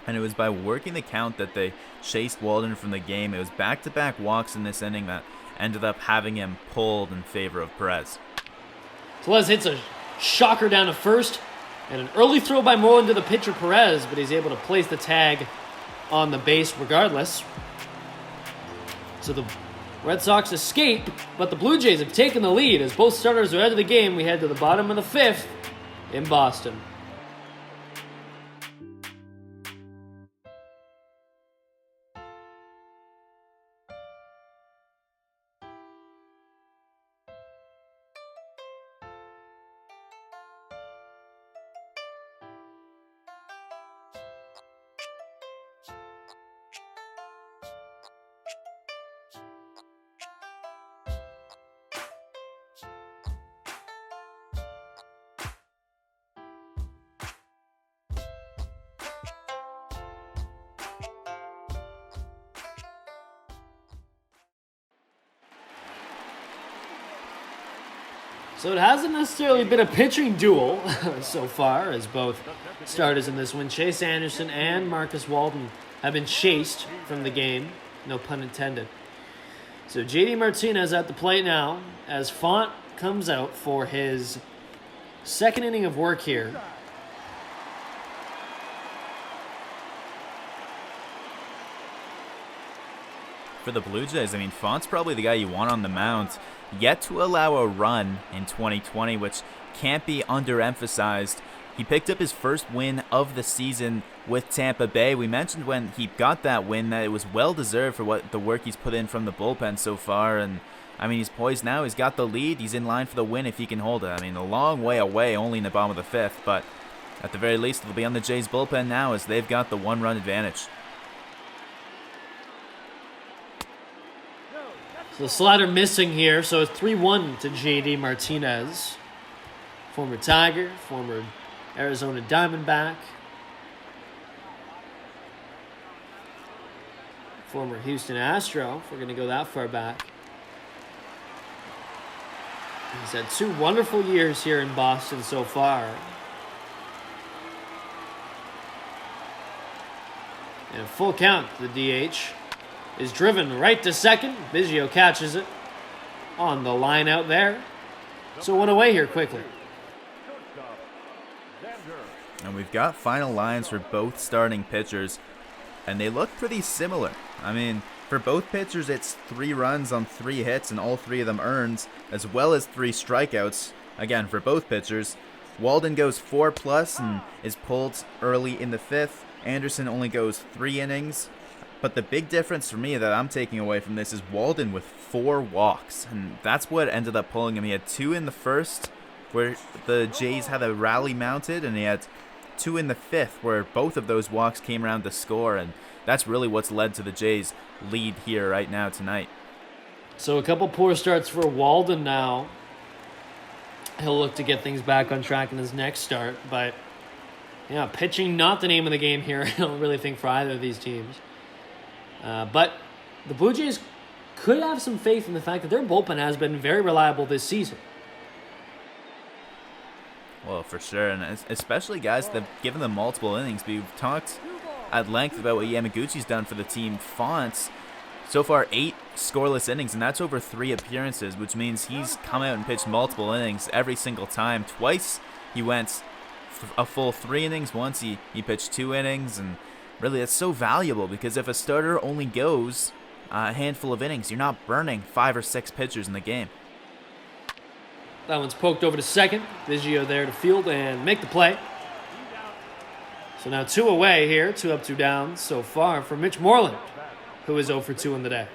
And it was by working the count that they chased Walden from the game. It was back-to-back walks in this inning that ended up having him pulled in favor of Perez. Tellez hits a shocker down to first, and an early throw by Moreland to the pitcher Perez, but he's able to place the tag on the base regardless. So the Red Sox escape, but the Blue Jays have taken the lead. As both starters are out of the game, we head to the bottom of the fifth in Boston. So it hasn't necessarily been a pitching duel so far, as both starters in this one, Chase Anderson and Marcus Walden, have been chased from the game. No pun intended. So JD Martinez at the plate now, as Font comes out for his second inning of work here. For the Blue Jays, I mean, Font's probably the guy you want on the mound. Yet to allow a run in 2020, which can't be underemphasized. He picked up his first win of the season with Tampa Bay. We mentioned when he got that win that it was well-deserved for what the work he's put in from the bullpen so far. And, I mean, he's poised now. He's got the lead. He's in line for the win if he can hold it. I mean, a long way away, only in the bottom of the fifth. But at the very least, it'll be on the Jays bullpen now as they've got the one-run advantage. So the slider missing here, so it's 3-1 to JD Martinez. Former Tiger, former Arizona Diamondback, former Houston Astro, if we're going to go that far back. He's had 2 wonderful years here in Boston so far. And a full count to the DH. Is driven right to second. Biggio catches it on the line out there. So one away here quickly. And we've got final lines for both starting pitchers, and they look pretty similar. I mean, for both pitchers, it's 3 runs on 3 hits, and all 3 of them earned, as well as 3 strikeouts. Again, for both pitchers, Walden goes 4+ and is pulled early in the 5th. Anderson only goes 3 innings. But the big difference for me that I'm taking away from this is Walden with 4 walks. And that's what ended up pulling him. He had 2 in the first where the Jays had a rally mounted, and he had 2 in the 5th where both of those walks came around to score. And that's really what's led to the Jays' lead here right now tonight. So a couple poor starts for Walden now. He'll look to get things back on track in his next start. But, yeah, pitching not the name of the game here. I don't really think for either of these teams. But the Blue Jays could have some faith in the fact that their bullpen has been very reliable this season. Well, for sure, and especially guys that have given them multiple innings. We've talked at length about what Yamaguchi's done for the team. Fonts, so far 8 scoreless innings, and that's over 3 appearances, which means he's come out and pitched multiple innings every single time. Twice he went a full 3 innings. Once he pitched 2 innings, and really, that's so valuable because if a starter only goes a handful of innings, you're not burning 5 or 6 pitchers in the game. That one's poked over to second. Biggio there to field and make the play. So now 2 away here, 2 up, 2 down so far for Mitch Moreland, who is 0 for 2 in the day.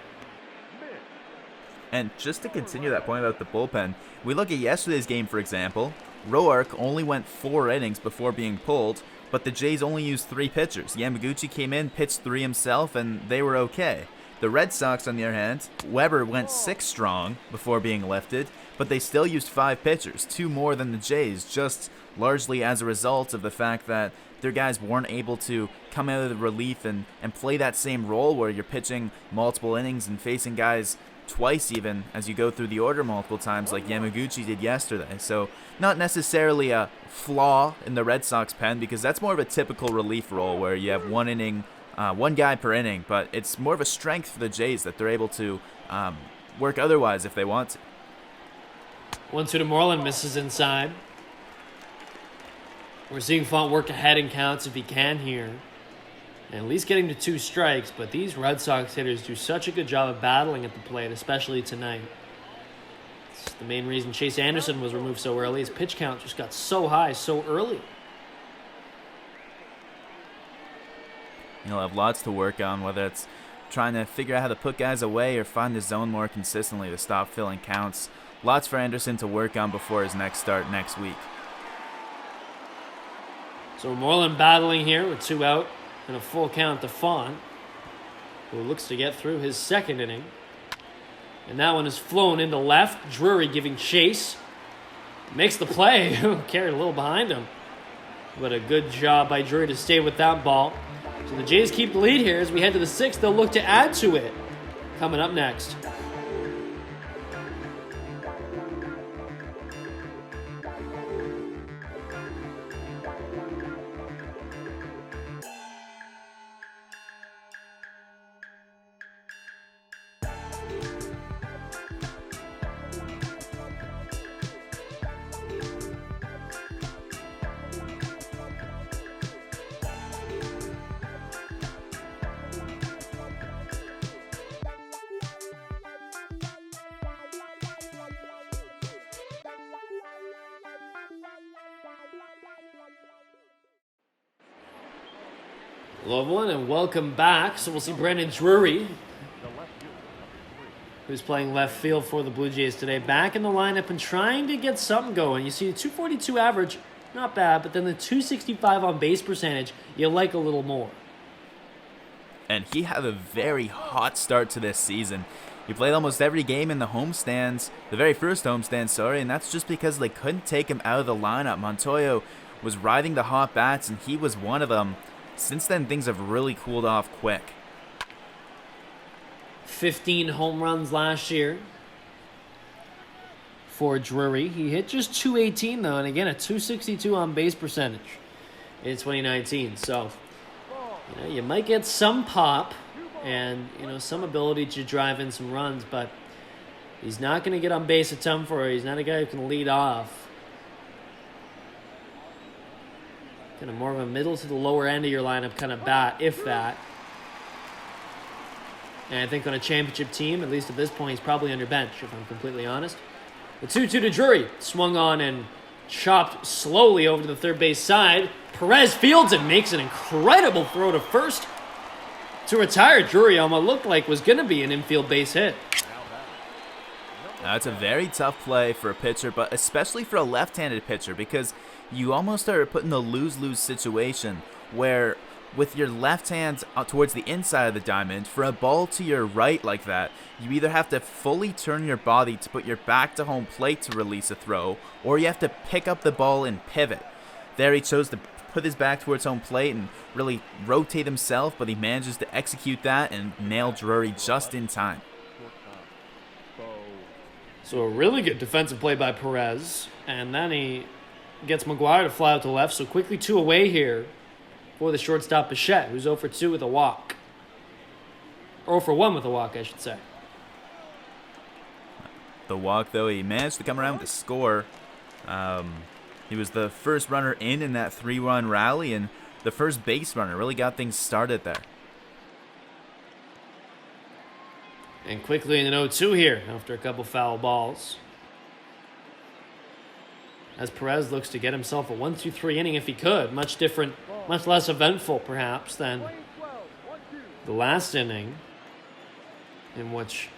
And just to continue that point about the bullpen, we look at yesterday's game, for example. Roark only went 4 innings before being pulled, but the Jays only used 3 pitchers. Yamaguchi came in, pitched 3 himself, and they were okay. The Red Sox, on the other hand, Weber went 6 strong before being lifted, but they still used 5 pitchers, 2 more than the Jays, just largely as a result of the fact that their guys weren't able to come out of the relief and play that same role where you're pitching multiple innings and facing guys twice even as you go through the order multiple times like Yamaguchi did yesterday. So not necessarily a flaw in the Red Sox pen, because that's more of a typical relief role where you have 1 inning, 1 guy per inning, but it's more of a strength for the Jays that they're able to work otherwise if they want to. 1-2 to Moreland, misses inside. We're seeing Font work ahead in counts if he can here, and at least getting to 2 strikes, but these Red Sox hitters do such a good job of battling at the plate, especially tonight. It's the main reason Chase Anderson was removed so early. His pitch count just got so high so early. He'll have lots to work on, whether it's trying to figure out how to put guys away or find his zone more consistently to stop filling counts. Lots for Anderson to work on before his next start next week. So Moreland battling here with 2 out and a full count to Font, who looks to get through his 2nd inning. And that one is flown into left. Drury giving chase. Makes the play. Carried a little behind him. But a good job by Drury to stay with that ball. So the Jays keep the lead here. As we head to the 6th, they'll look to add to it. Coming up next. Loveland, and welcome back. So we'll see Brandon Drury, who's playing left field for the Blue Jays today, back in the lineup and trying to get something going. You see the 242 average, not bad, but then the 265 on base percentage, you like a little more. And he had a very hot start to this season. He played almost every game in the homestands, the very first homestand, and that's just because they couldn't take him out of the lineup. Montoyo was riding the hot bats, and he was one of them. Since then, things have really cooled off quick. 15 home runs last year for Drury. He hit just 218, though, and again, a 262 on base percentage in 2019. So, you might get some pop and, some ability to drive in some runs, but he's not going to get on base a ton for it. He's not a guy who can lead off. Kind of more of a middle to the lower end of your lineup kind of bat, if that. And I think on a championship team, at least at this point, he's probably under bench, if I'm completely honest. The 2-2 to Drury. Swung on and chopped slowly over to the third base side. Perez fields and makes an incredible throw to first to retire Drury on what looked like was going to be an infield base hit. It's a very tough play for a pitcher, but especially for a left-handed pitcher, because you almost are put in a lose-lose situation where with your left hand towards the inside of the diamond, for a ball to your right like that, you either have to fully turn your body to put your back to home plate to release a throw, or you have to pick up the ball and pivot. There he chose to put his back towards home plate and really rotate himself, but he manages to execute that and nail Drury just in time. So a really good defensive play by Perez, and then he gets McGuire to fly out to left, so quickly 2 away here for the shortstop Bichette, who's 0 for 2 with a walk. Or 0 for 1 with a walk, I should say. The walk, though, he managed to come around with a score. He was the first runner in that 3-run rally, and the first base runner. Really got things started there. And quickly in an 0-2 here after a couple foul balls. as Perez looks to get himself a 1-2-3 inning if he could. Much different, much less eventful perhaps than the last inning, in which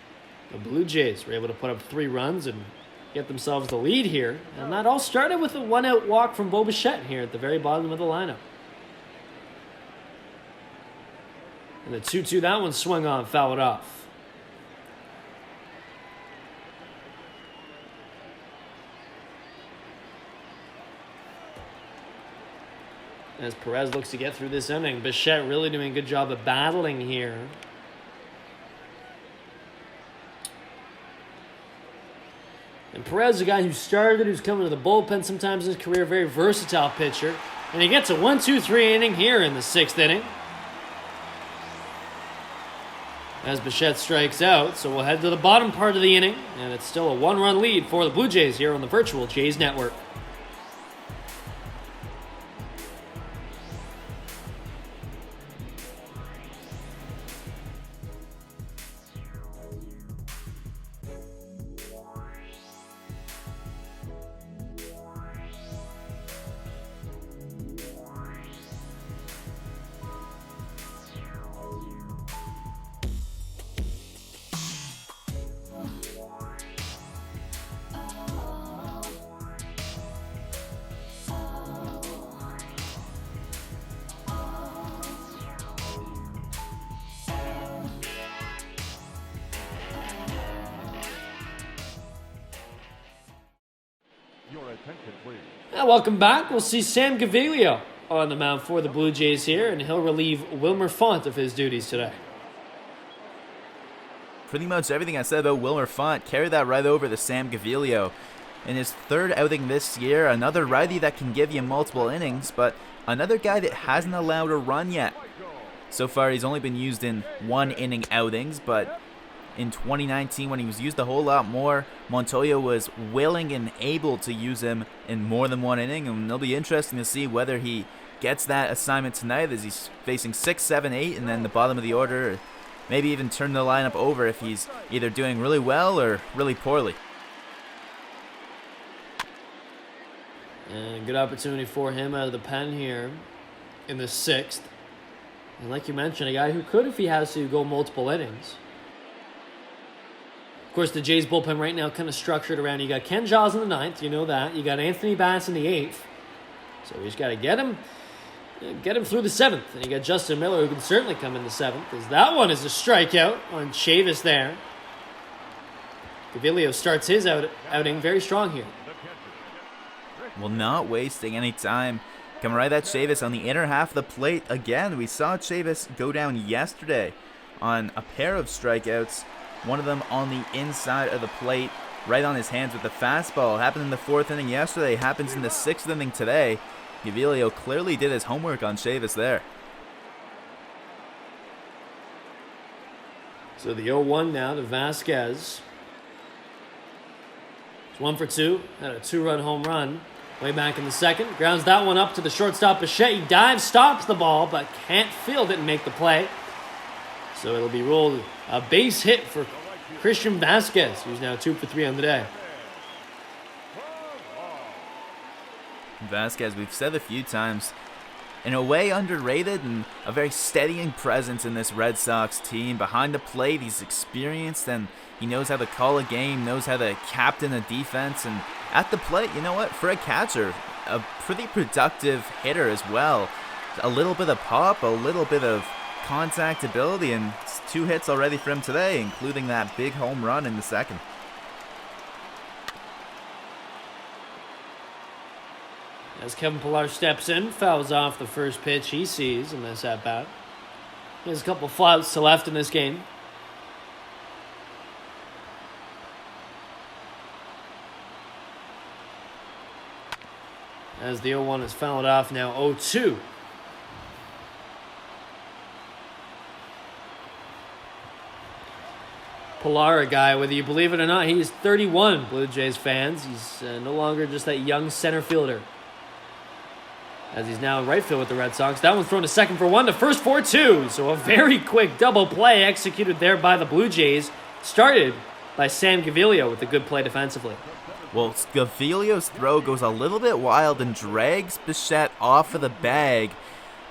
the Blue Jays were able to put up 3 runs and get themselves the lead here. And that all started with a 1-out walk from Bo Bichette here at the very bottom of the lineup. And the 2-2, that one swung on, fouled off. As Perez looks to get through this inning, Bichette really doing a good job of battling here. And Perez, a guy who started, who's coming to the bullpen sometimes in his career, very versatile pitcher. And he gets a 1-2-3 inning here in the 6th inning, as Bichette strikes out. So we'll head to the bottom part of the inning, and it's still a 1-run lead for the Blue Jays here on the virtual Jays Network. Welcome back. We'll see Sam Gaviglio on the mound for the Blue Jays here, and he'll relieve Wilmer Font of his duties today. Pretty much everything I said about Wilmer Font, carried that right over to Sam Gaviglio. In his 3rd outing this year, another righty that can give you multiple innings, but another guy that hasn't allowed a run yet. So far, he's only been used in 1-inning outings, but in 2019, when he was used a whole lot more, Montoya was willing and able to use him in more than 1 inning, and it'll be interesting to see whether he gets that assignment tonight as he's facing 6, 7, 8, and then the bottom of the order, or maybe even turn the lineup over if he's either doing really well or really poorly. And good opportunity for him out of the pen here in the 6th. And like you mentioned, a guy who could, if he has to, go multiple innings. Of course, the Jays bullpen right now kind of structured around, you got Ken Giles in the 9th, you know that. You got Anthony Bass in the 8th. So we just got to get him through the 7th. And you got Justin Miller, who can certainly come in the 7th, because that one is a strikeout on Chavis there. Gaviglio starts his outing very strong here. Well, not wasting any time. Coming right at Chavis on the inner half of the plate. Again, we saw Chavis go down yesterday on a pair of strikeouts. One of them on the inside of the plate, right on his hands with the fastball. Happened in the 4th inning yesterday, happens in the 6th inning today. Gaviglio clearly did his homework on Chavis there. So the 0-1 now to Vasquez. It's 1 for 2, had a 2-run home run way back in the 2nd. Grounds that one up to the shortstop, Bichette. He dives, stops the ball, but can't field it and make the play. So it'll be ruled a base hit for Christian Vasquez, who's now 2 for 3 on the day. Vasquez, we've said a few times, in a way underrated and a very steadying presence in this Red Sox team. Behind the plate, he's experienced and he knows how to call a game, knows how to captain a defense. And at the plate, you know what, for a catcher, a pretty productive hitter as well. A little bit of pop, a little bit of contact ability, and 2 hits already for him today, including that big home run in the 2nd. As Kevin Pillar steps in, fouls off the first pitch he sees in this at-bat. He has a couple flouts to left in this game. As the 0-1 is fouled off, now 0-2. Pillar, a guy, whether you believe it or not, he's 31, Blue Jays fans. He's no longer just that young center fielder, as he's now in right field with the Red Sox. That one's thrown to second for 1, to first for 2. So a very quick double play executed there by the Blue Jays, started by Sam Gaviglio with a good play defensively. Well, Gavilio's throw goes a little bit wild and drags Bichette off of the bag.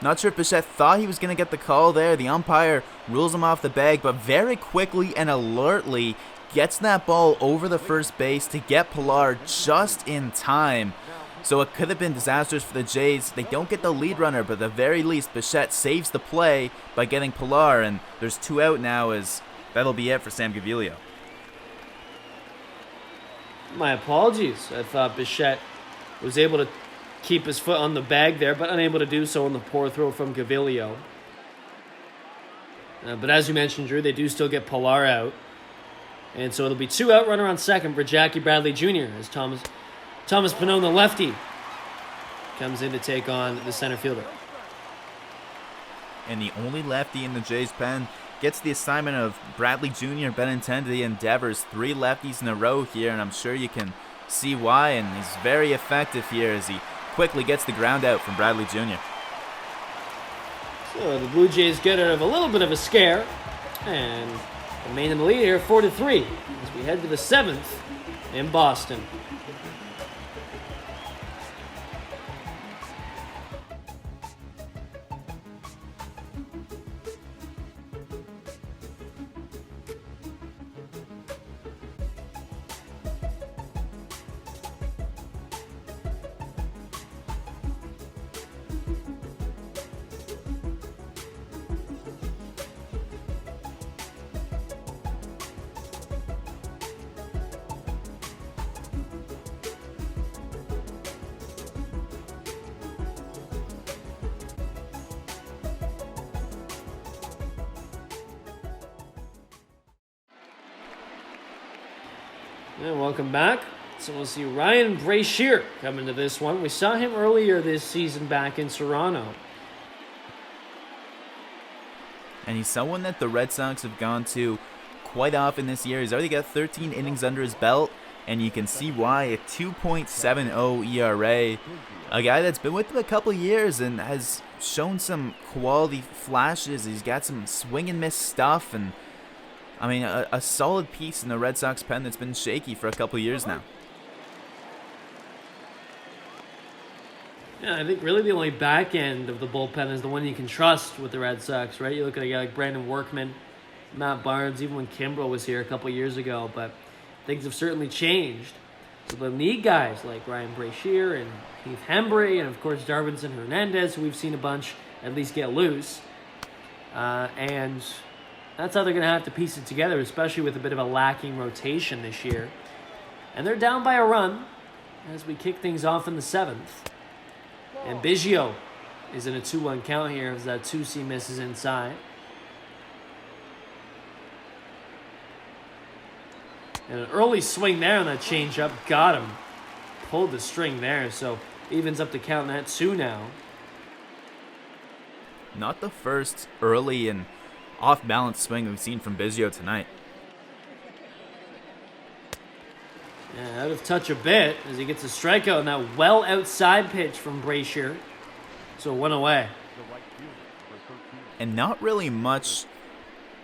Not sure if Bichette thought he was going to get the call there. The umpire rules him off the bag, but very quickly and alertly gets that ball over the first base to get Pilar just in time. So it could have been disastrous for the Jays. They don't get the lead runner, but at the very least, Bichette saves the play by getting Pilar, and there's 2 out now, as that'll be it for Sam Gaviglio. My apologies. I thought Bichette was able to keep his foot on the bag there, but unable to do so on the poor throw from Gaviglio. But as you mentioned, Drew, they do still get Pilar out. And so it'll be 2 out, runner on second for Jackie Bradley Jr. as Thomas Pannone, the lefty, comes in to take on the center fielder. And the only lefty in the Jays' pen gets the assignment of Bradley Jr. Benintendi endeavors 3 lefties in a row here, and I'm sure you can see why, and he's very effective here as he quickly gets the ground out from Bradley Jr. So the Blue Jays get out of a little bit of a scare and remain in the lead here 4-3 as we head to the 7th in Boston. And welcome back. So we'll see Ryan Brashear come into this one. We saw him earlier this season back in Toronto. And he's someone that the Red Sox have gone to quite often this year. He's already got 13 innings under his belt, and you can see why. A 2.70 ERA. A guy that's been with them a couple of years and has shown some quality flashes. He's got some swing and miss stuff, and I mean, a solid piece in the Red Sox pen that's been shaky for a couple of years now. Yeah, I think really the only back end of the bullpen is the one you can trust with the Red Sox, right? You look at a guy like Brandon Workman, Matt Barnes, even when Kimbrel was here a couple of years ago, but things have certainly changed. So they'll need guys like Ryan Brashear and Heath Hembree and, of course, Darwinson Hernandez, who we've seen a bunch at least get loose. And that's how they're going to have to piece it together, especially with a bit of a lacking rotation this year. And they're down by a run as we kick things off in the 7th. And Biggio is in a 2-1 count here as that 2-C misses inside. And an early swing there on that changeup got him. Pulled the string there, so evens up the count at 2 now. Not the first early and off-balance swing we've seen from Biggio tonight. Yeah, out of touch a bit as he gets a strikeout on that well outside pitch from Brashear. So 1 away. And not really much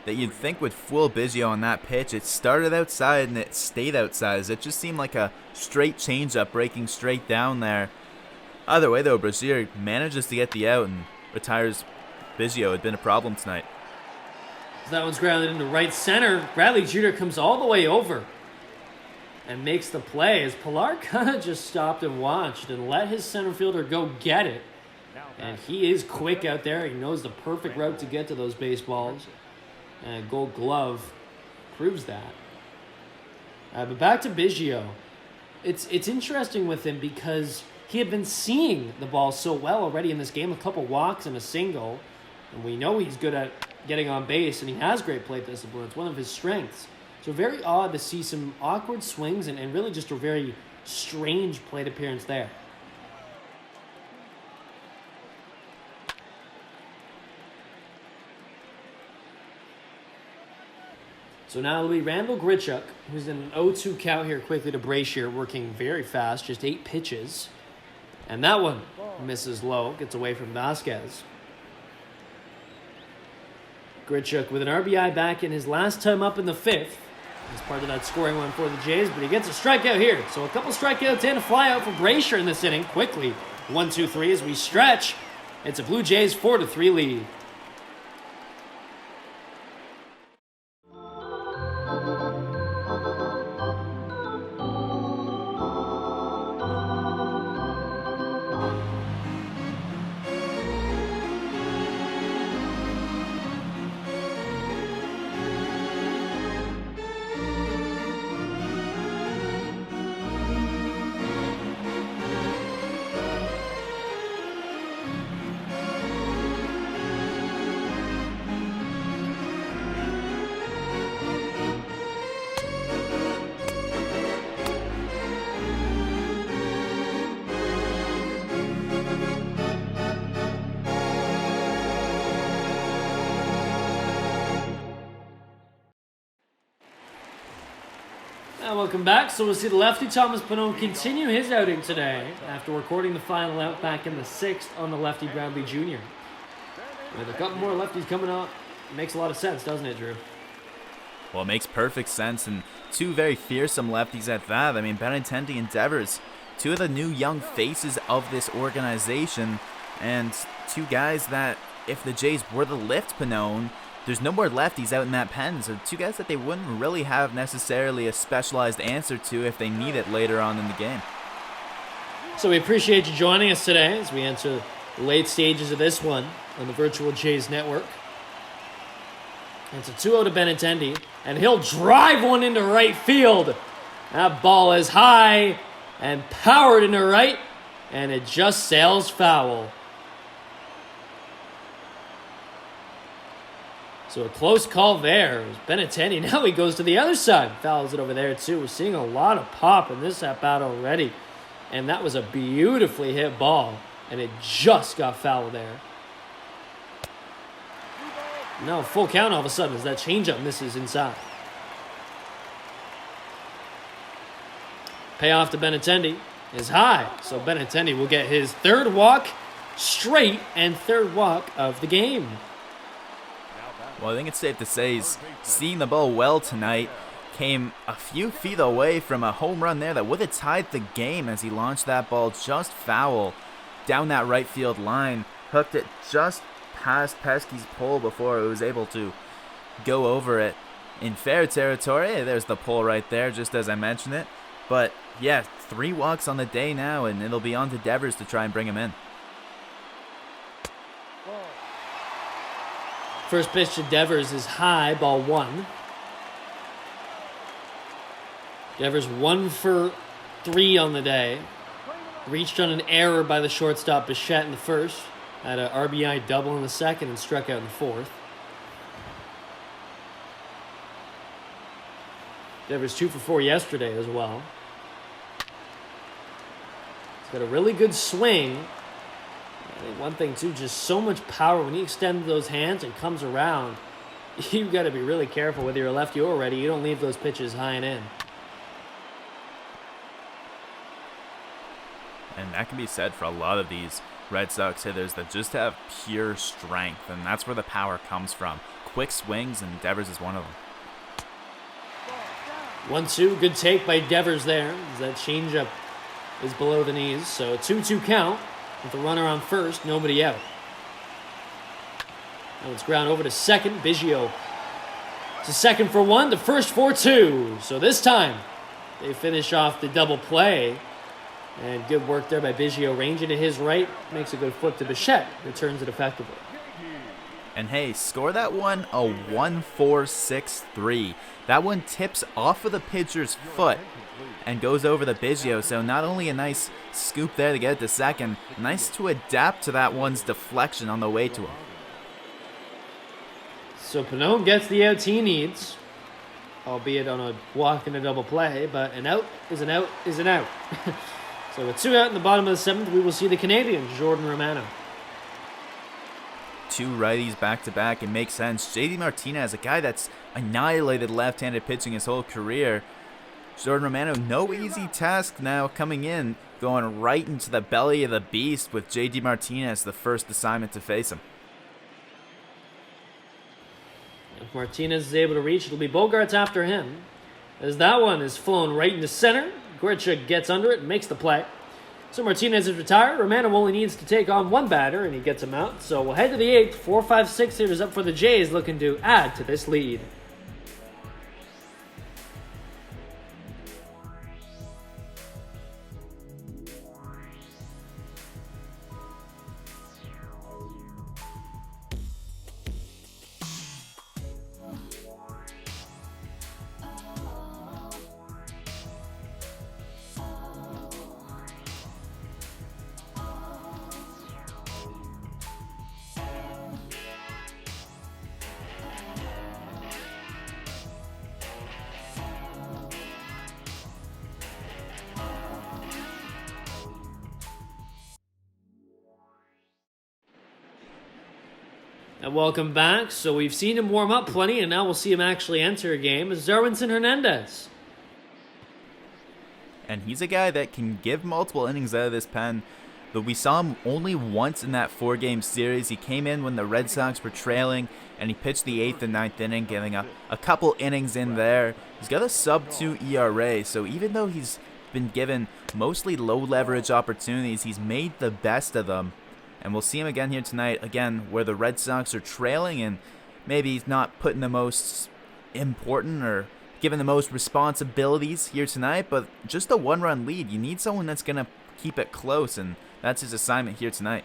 that you'd think would fool Biggio on that pitch. It started outside and it stayed outside. It just seemed like a straight changeup breaking straight down there. Either way though, Brashear manages to get the out and retires Biggio. Had been a problem tonight. That one's grounded into right center. Bradley Jr. comes all the way over and makes the play as Pilar kind of just stopped and watched and let his center fielder go get it. And he is quick out there. He knows the perfect route to get to those baseballs. And Gold Glove proves that. But back to Biggio. It's interesting with him because he had been seeing the ball so well already in this game. A couple walks and a single. And we know he's good at getting on base, and he has great plate discipline. It's one of his strengths. So very odd to see some awkward swings and really just a very strange plate appearance there. So now it'll be Randall Grichuk, who's in an 0-2 count here quickly to Brashear, working very fast, just 8 pitches. And that one misses low, gets away from Vasquez. Grichuk with an RBI back in his last time up in the 5th. as part of that scoring one for the Jays, but he gets a strikeout here. So a couple strikeouts and a fly out for Brasher in this inning. Quickly, 1-2-3 as we stretch. It's a Blue Jays 4-3 lead. And welcome back. So we'll see the lefty Thomas Pannone continue his outing today after recording the final out back in the 6th on the lefty Bradley Jr. With a couple more lefties coming up, it makes a lot of sense, doesn't it, Drew? Well, it makes perfect sense, and two very fearsome lefties at that. I mean, Benintendi and Devers, two of the new young faces of this organization, and two guys that, if the Jays were to lift Pannone, there's no more lefties out in that pen, so two guys that they wouldn't really have necessarily a specialized answer to if they need it later on in the game. So we appreciate you joining us today as we enter the late stages of this one on the Virtual Jays Network. It's a 2-0 to Benintendi, and he'll drive one into right field. That ball is high and powered into right, and it just sails foul. So a close call there. It was Benintendi. Now he goes to the other side. Fouls it over there too. We're seeing a lot of pop in this at-bat already. And that was a beautifully hit ball. And it just got fouled there. Now full count all of a sudden as that changeup misses inside. Payoff to Benintendi is high. So Benintendi will get his third walk straight and third walk of the game. Well, I think it's safe to say he's seeing the ball well tonight. Came a few feet away from a home run there that would have tied the game as he launched that ball just foul down that right field line. Hooked it just past Pesky's pole before it was able to go over it in fair territory. There's the pole right there, just as I mentioned it. But yeah, 3 walks on the day now, and it'll be on to Devers to try and bring him in. First pitch to Devers is high, ball 1. Devers 1 for 3 on the day. Reached on an error by the shortstop Bichette in the first. Had an RBI double in the second and struck out in the fourth. Devers 2 for 4 yesterday as well. He's got a really good swing. I think one thing too, just so much power when he extends those hands and comes around. You've got to be really careful whether you're a lefty or a righty. You don't leave those pitches high and in. And that can be said for a lot of these Red Sox hitters that just have pure strength, and that's where the power comes from. Quick swings, and Devers is one of them. 1-2, good take by Devers there. That changeup is below the knees, so 2-2 count. With the runner on first, nobody out. Now it's ground over to second, Biggio. It's a second for 1, the first for 2. So this time, they finish off the double play. And good work there by Biggio, ranging to his right. Makes a good flip to Bichette, returns it effectively. And hey, score that one a 1-4-6-3. That one tips off of the pitcher's foot and goes over the Biggio. So not only a nice scoop there to get it to second, nice to adapt to that one's deflection on the way to him. So Pannone gets the outs he needs, albeit on a walk and a double play, but an out is an out is an out. So with 2 out in the bottom of the 7th, we will see the Canadian, Jordan Romano. 2 righties back-to-back, it makes sense. J.D. Martinez, a guy that's annihilated left-handed pitching his whole career. Jordan Romano, no easy task now coming in, going right into the belly of the beast with J.D. Martinez, the first assignment to face him. If Martinez is able to reach, it'll be Bogarts after him. as that one is flown right into center. Gritcha gets under it and makes the play. So Martinez is retired. Romano only needs to take on one batter, and he gets him out. So we'll head to the 8th. 4-5-6 hitters up for the Jays, looking to add to this lead. And welcome back. So we've seen him warm up plenty, and now we'll see him actually enter a game. Is Darwinson Hernandez. And he's a guy that can give multiple innings out of this pen, but we saw him only once in that 4-game series. He came in when the Red Sox were trailing, and he pitched the 8th and 9th inning, giving a couple innings in there. He's got a sub-2 ERA, so even though he's been given mostly low-leverage opportunities, he's made the best of them. And we'll see him again here tonight, again, where the Red Sox are trailing, and maybe he's not putting the most important or given the most responsibilities here tonight, but just a 1-run lead. You need someone that's going to keep it close, and that's his assignment here tonight.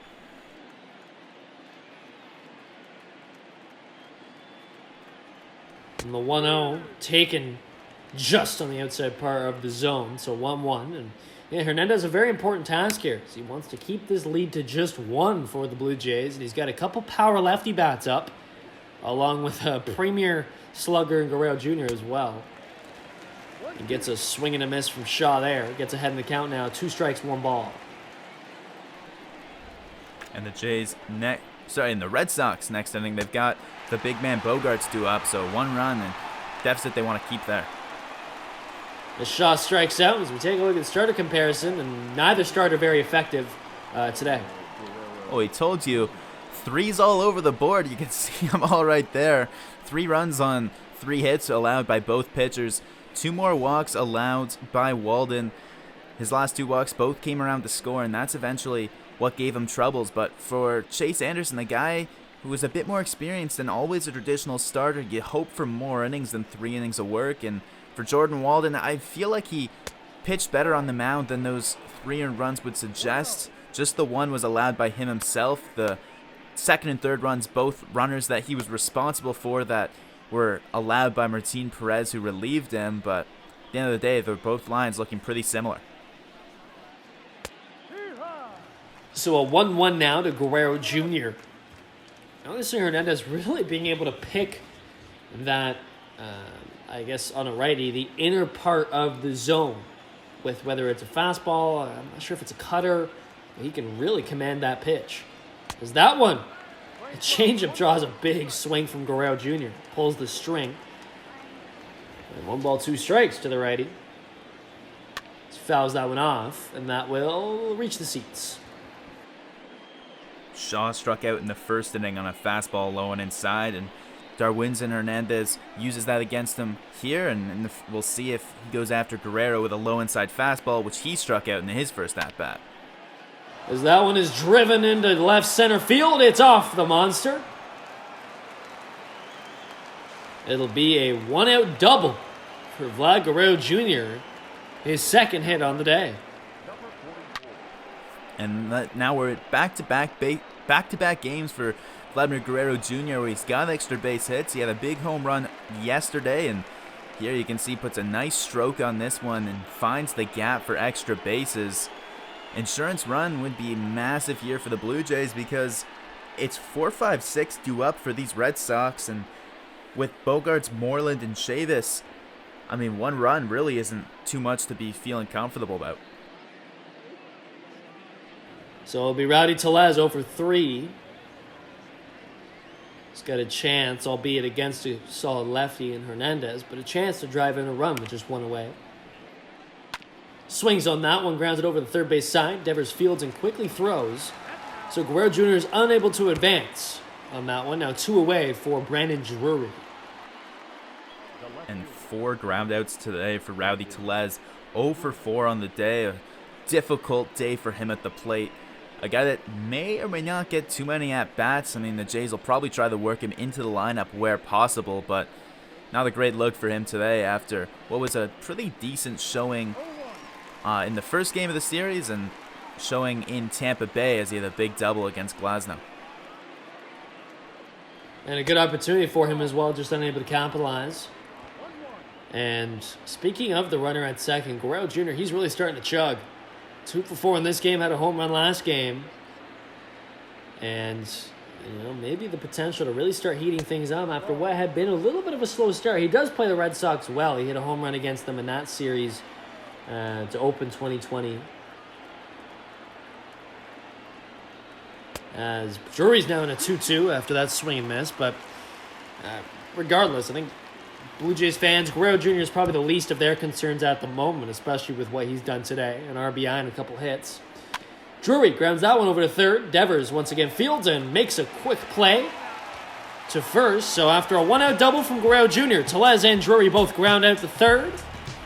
And the 1-0 taken just on the outside part of the zone, so 1-1. And yeah, Hernandez has a very important task here. He wants to keep this lead to just 1 for the Blue Jays, and he's got a couple power lefty bats up, along with a premier slugger in Guerrero Jr. as well. He gets a swing and a miss from Shaw there. Gets ahead in the count now. 2 strikes, 1 ball. And the Jays in the Red Sox next inning, they've got the big man Bogarts due up, so 1 run and deficit they want to keep there. As Shaw strikes out, as we take a look at the starter comparison, and neither starter very effective today. Oh, he told you, 3s all over the board. You can see them all right there. 3 runs on 3 hits allowed by both pitchers. 2 more walks allowed by Walden. His last 2 walks both came around to score, and that's eventually what gave him troubles. But for Chase Anderson, the guy who was a bit more experienced and always a traditional starter, you hope for more innings than 3 innings of work. And for Jordan Walden, I feel like he pitched better on the mound than those 3 earned runs would suggest. Just the 1 was allowed by him himself. The 2nd and 3rd runs, both runners that he was responsible for, that were allowed by Martin Perez, who relieved him. But at the end of the day, they're both lines looking pretty similar. So a 1-1 now to Guerrero Jr. Noticing Hernandez really being able to pick that, I guess on a righty, the inner part of the zone, with whether it's a fastball, I'm not sure if it's a cutter, but he can really command that pitch. There's that one. A changeup draws a big swing from Guerrero Jr. Pulls the string. And 1 ball, 2 strikes to the righty. Fouls that one off, and that will reach the seats. Shaw struck out in the 1st inning on a fastball low and inside, and Darwinson Hernandez uses that against him here, and we'll see if he goes after Guerrero with a low inside fastball, which he struck out in his first at-bat. As that one is driven into left center field, it's off the monster. It'll be a 1-out double for Vlad Guerrero Jr., his 2nd hit on the day. And now we're at back-to-back games for Vladimir Guerrero Jr., where he's got extra base hits. He had a big home run yesterday, and here you can see he puts a nice stroke on this one and finds the gap for extra bases. Insurance run would be massive here for the Blue Jays, because it's 4-5-6 due up for these Red Sox, and with Bogarts, Moreland, and Chavis, I mean, 1 run really isn't too much to be feeling comfortable about. So it'll be Rowdy Tellez 0 for 3. He's got a chance, albeit against a solid lefty in Hernandez, but a chance to drive in a run with just 1 away. Swings on that one, grounds it over the 3rd base side. Devers fields and quickly throws. So Guerrero Jr. is unable to advance on that one. Now 2 away for Brandon Drury. and 4 groundouts today for Rowdy Tellez. 0 for 4 on the day. A difficult day for him at the plate. A guy that may or may not get too many at-bats. I mean, the Jays will probably try to work him into the lineup where possible, but not a great look for him today after what was a pretty decent showing in the first game of the series and showing in Tampa Bay as he had a big double against Glasnow. And a good opportunity for him as well, just unable to capitalize. And speaking of the runner at second, Guerrero Jr., he's really starting to chug. 2 for 4 in this game, had a home run last game. And, maybe the potential to really start heating things up after what had been a little bit of a slow start. He does play the Red Sox well. He hit a home run against them in that series to open 2020. As Drury's now in a 2-2 after that swing and miss. But regardless, I think Blue Jays fans, Guerrero Jr. is probably the least of their concerns at the moment, especially with what he's done today. An RBI and a couple hits. Drury grounds that one over to third. Devers once again fields and makes a quick play to first. So after a 1-out double from Guerrero Jr., Tellez and Drury both ground out to third.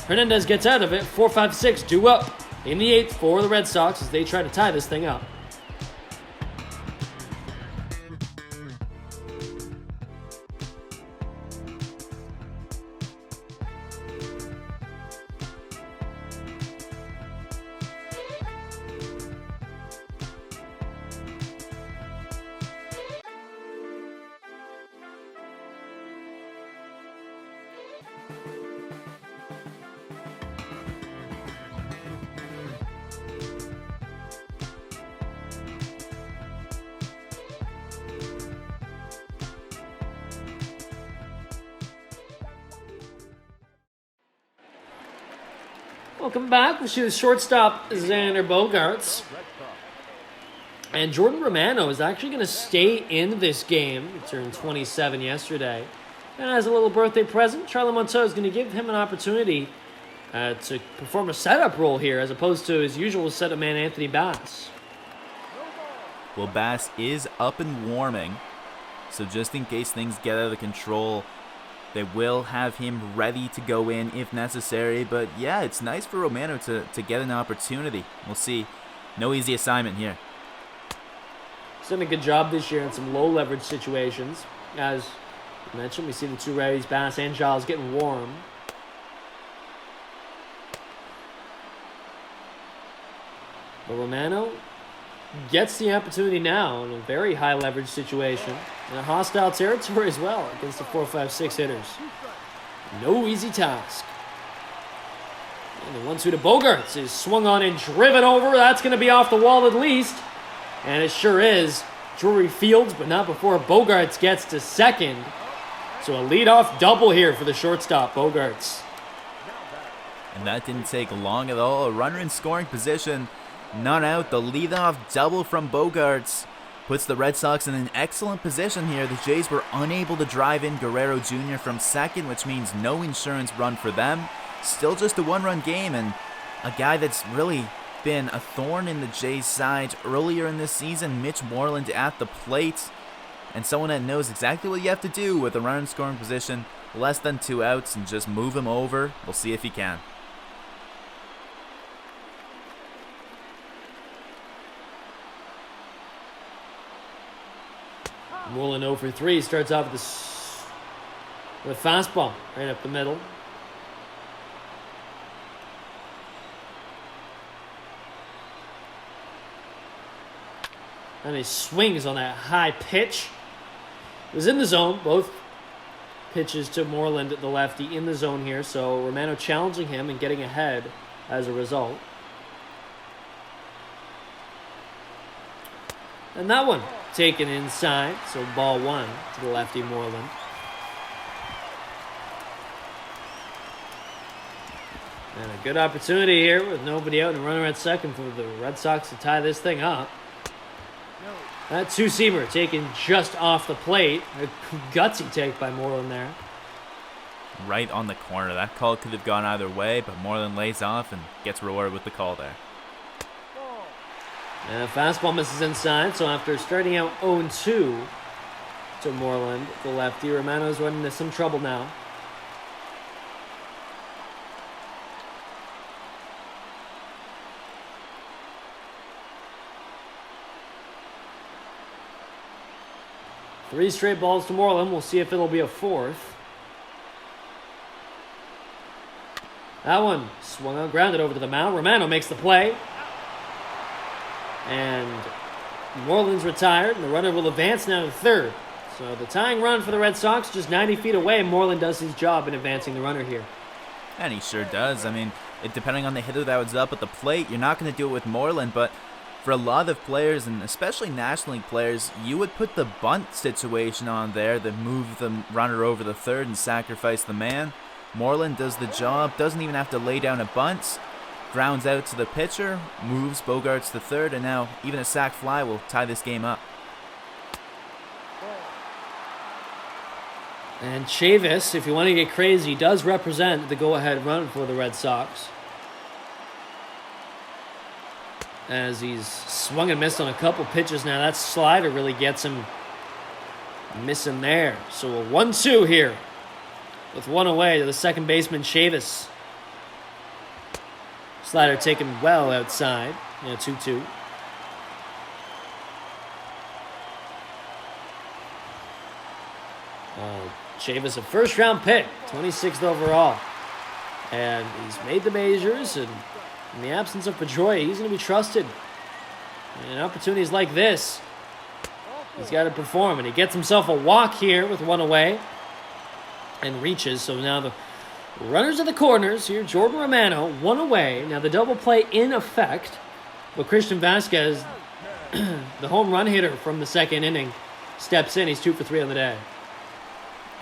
Hernandez gets out of it. 4-5-6 due up in the 8th for the Red Sox as they try to tie this thing up. Welcome back. We'll see the shortstop, Xander Bogaerts. And Jordan Romano is actually going to stay in this game. He turned 27 yesterday. And as a little birthday present, Charlie Montoya is going to give him an opportunity to perform a setup role here as opposed to his usual setup man, Anthony Bass. Well, Bass is up and warming, so just in case things get out of control, they will have him ready to go in if necessary. But yeah, it's nice for Romano to get an opportunity. We'll see. No easy assignment here. He's done a good job this year in some low leverage situations. As I mentioned, we see the two righties, Bass and Giles, getting warm. But Romano gets the opportunity now in a very high leverage situation. In a hostile territory as well against the 4-5-6 hitters. No easy task. And the 1-2 to Bogaerts is swung on and driven over. That's going to be off the wall at least. And it sure is. Drury fields, but not before Bogaerts gets to second. So a leadoff double here for the shortstop, Bogaerts. And that didn't take long at all. A runner in scoring position. None out. The leadoff double from Bogaerts puts the Red Sox in an excellent position here. The Jays were unable to drive in Guerrero Jr. from second, which means no insurance run for them. Still just a one-run game, and a guy that's really been a thorn in the Jays' side earlier in this season, Mitch Moreland at the plate, and someone that knows exactly what you have to do with a runner in scoring position, less than 2 outs, and just move him over. We'll see if he can. Moreland 0 for 3. Starts off with a fastball right up the middle. And he swings on that high pitch. It was in the zone. Both pitches to Moreland, the lefty, in the zone here. So Romano challenging him and getting ahead as a result. And that one taken inside, so ball 1 to the lefty Moreland. And a good opportunity here with nobody out and a runner at second for the Red Sox to tie this thing up. That two-seamer taken just off the plate. A gutsy take by Moreland there. Right on the corner. That call could have gone either way, but Moreland lays off and gets rewarded with the call there. And a fastball misses inside, so after starting out 0-2 to Moreland, the lefty, Romano's running into some trouble now. 3 straight balls to Moreland. We'll see if it'll be a 4th. That one swung out, grounded over to the mound. Romano makes the play. And Moreland's retired, and the runner will advance now to third. So the tying run for the Red Sox, just 90 feet away. Moreland does his job in advancing the runner here. And he sure does. I mean, depending on the hitter that was up at the plate, you're not going to do it with Moreland, but for a lot of players, and especially National League players, you would put the bunt situation on there that move the runner over the third and sacrifice the man. Moreland does the job, doesn't even have to lay down a bunt, grounds out to the pitcher, moves Bogaerts to third, and now even a sac fly will tie this game up. And Chavis, if you want to get crazy, does represent the go-ahead run for the Red Sox. As he's swung and missed on a couple pitches now. That slider really gets him missing there. So a 1-2 here with one away to the second baseman, Chavis. Slider taken well outside. 2-2. Chavis, a first-round pick, 26th overall. And he's made the majors, and in the absence of Pedroia, he's going to be trusted. And in opportunities like this, he's got to perform. And he gets himself a walk here with one away and reaches. So now the runners at the corners here. Jordan Romano, one away. Now the double play in effect. But Christian Vasquez, the home run hitter from the second inning, steps in. He's 2 for 3 on the day.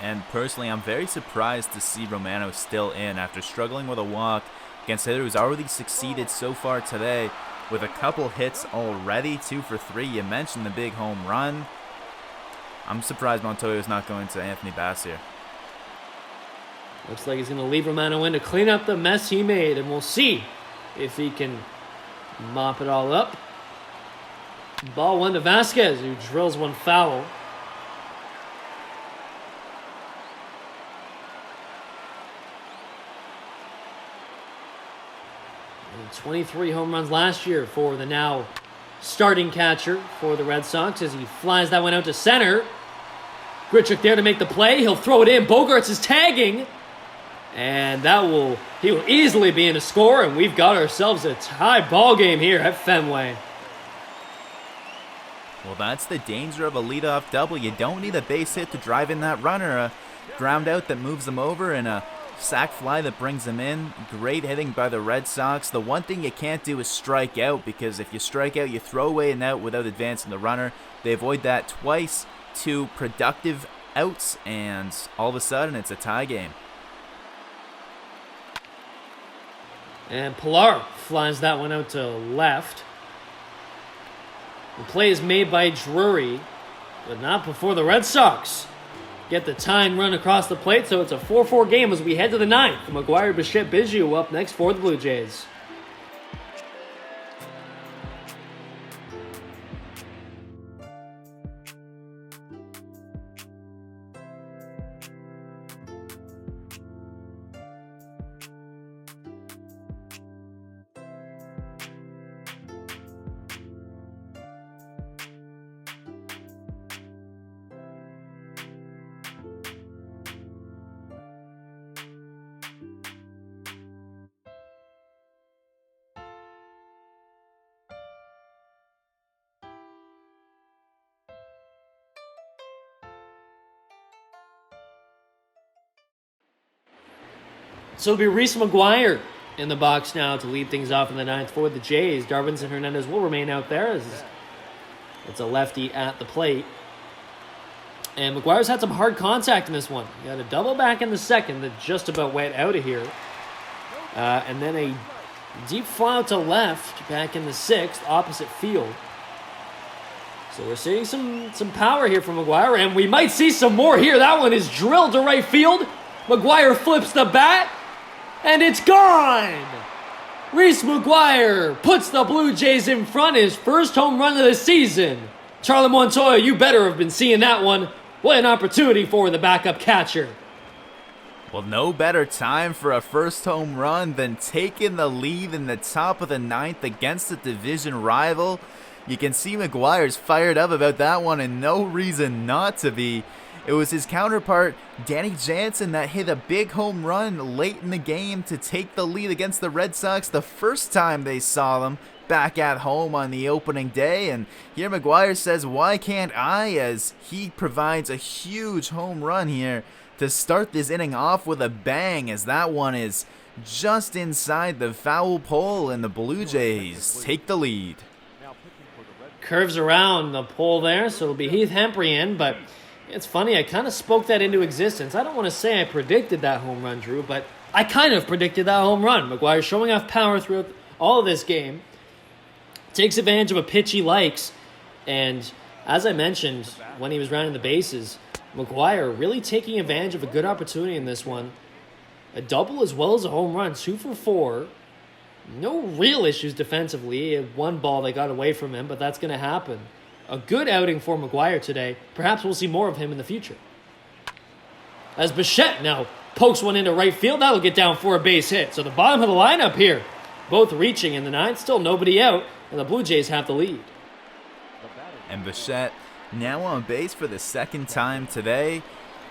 And personally, I'm very surprised to see Romano still in after struggling with a walk against a hitter who's already succeeded so far today with a couple hits already. 2 for 3. You mentioned the big home run. I'm surprised Montoya's not going to Anthony Bass here. Looks like he's going to leave Romano in to clean up the mess he made, and we'll see if he can mop it all up. Ball 1 to Vasquez, who drills one foul. And 23 home runs last year for the now starting catcher for the Red Sox as he flies that one out to center. Grichuk there to make the play. He'll throw it in. Bogaerts is tagging. And he will easily be in a score, and we've got ourselves a tie ball game here at Fenway. Well, that's the danger of a leadoff double. You don't need a base hit to drive in that runner. A ground out that moves them over, and a sac fly that brings them in. Great hitting by the Red Sox. The one thing you can't do is strike out, because if you strike out, you throw away an out without advancing the runner. They avoid that twice. 2 productive outs, and all of a sudden it's a tie game. And Pilar flies that one out to left. The play is made by Drury, but not before the Red Sox get the tying run across the plate. So it's a 4-4 game as we head to the 9th. McGuire, Bichette, Biggio up next for the Blue Jays. So it'll be Reese McGuire in the box now to lead things off in the 9th for the Jays. Darvinson Hernandez will remain out there as it's a lefty at the plate. And McGuire's had some hard contact in this one. He got a double back in the second that just about went out of here. And then a deep fly out to left back in the 6th, opposite field. So we're seeing some power here from McGuire, and we might see some more here. That one is drilled to right field. McGuire flips the bat, and it's gone! Reese McGuire puts the Blue Jays in front, his first home run of the season. Charlie Montoya, you better have been seeing that one. What an opportunity for the backup catcher. Well, no better time for a first home run than taking the lead in the top of the 9th against a division rival. You can see McGuire's fired up about that one and no reason not to be. It was his counterpart, Danny Jansen, that hit a big home run late in the game to take the lead against the Red Sox the first time they saw them back at home on the opening day. And here McGuire says, why can't I, as he provides a huge home run here to start this inning off with a bang, as that one is just inside the foul pole and the Blue Jays take the lead. Curves around the pole there, so it'll be Heath Hembree in, but it's funny, I kind of spoke that into existence. I don't want to say I predicted that home run, Drew, but I kind of predicted that home run. McGuire showing off power throughout all of this game. Takes advantage of a pitch he likes, and as I mentioned when he was rounding the bases, McGuire really taking advantage of a good opportunity in this one. A double as well as a home run, 2 for 4. No real issues defensively. He had one ball that got away from him, but that's going to happen. A good outing for McGuire today. Perhaps we'll see more of him in the future. As Bichette now pokes one into right field, that'll get down for a base hit. So the bottom of the lineup here, both reaching in the ninth, still nobody out, and the Blue Jays have the lead. And Bichette now on base for the second time today.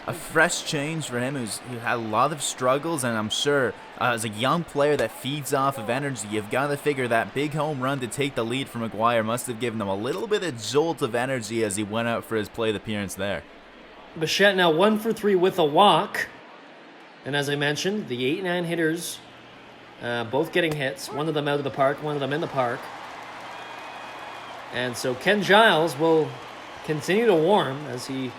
A fresh change for him who had a lot of struggles, and I'm sure as a young player that feeds off of energy, you've got to figure that big home run to take the lead from McGuire must have given him a little bit of jolt of energy as he went out for his plate appearance there. Bichette now 1 for 3 with a walk. And as I mentioned, the 8-9 hitters both getting hits. One of them out of the park, one of them in the park. And so Ken Giles will continue to warm, as he,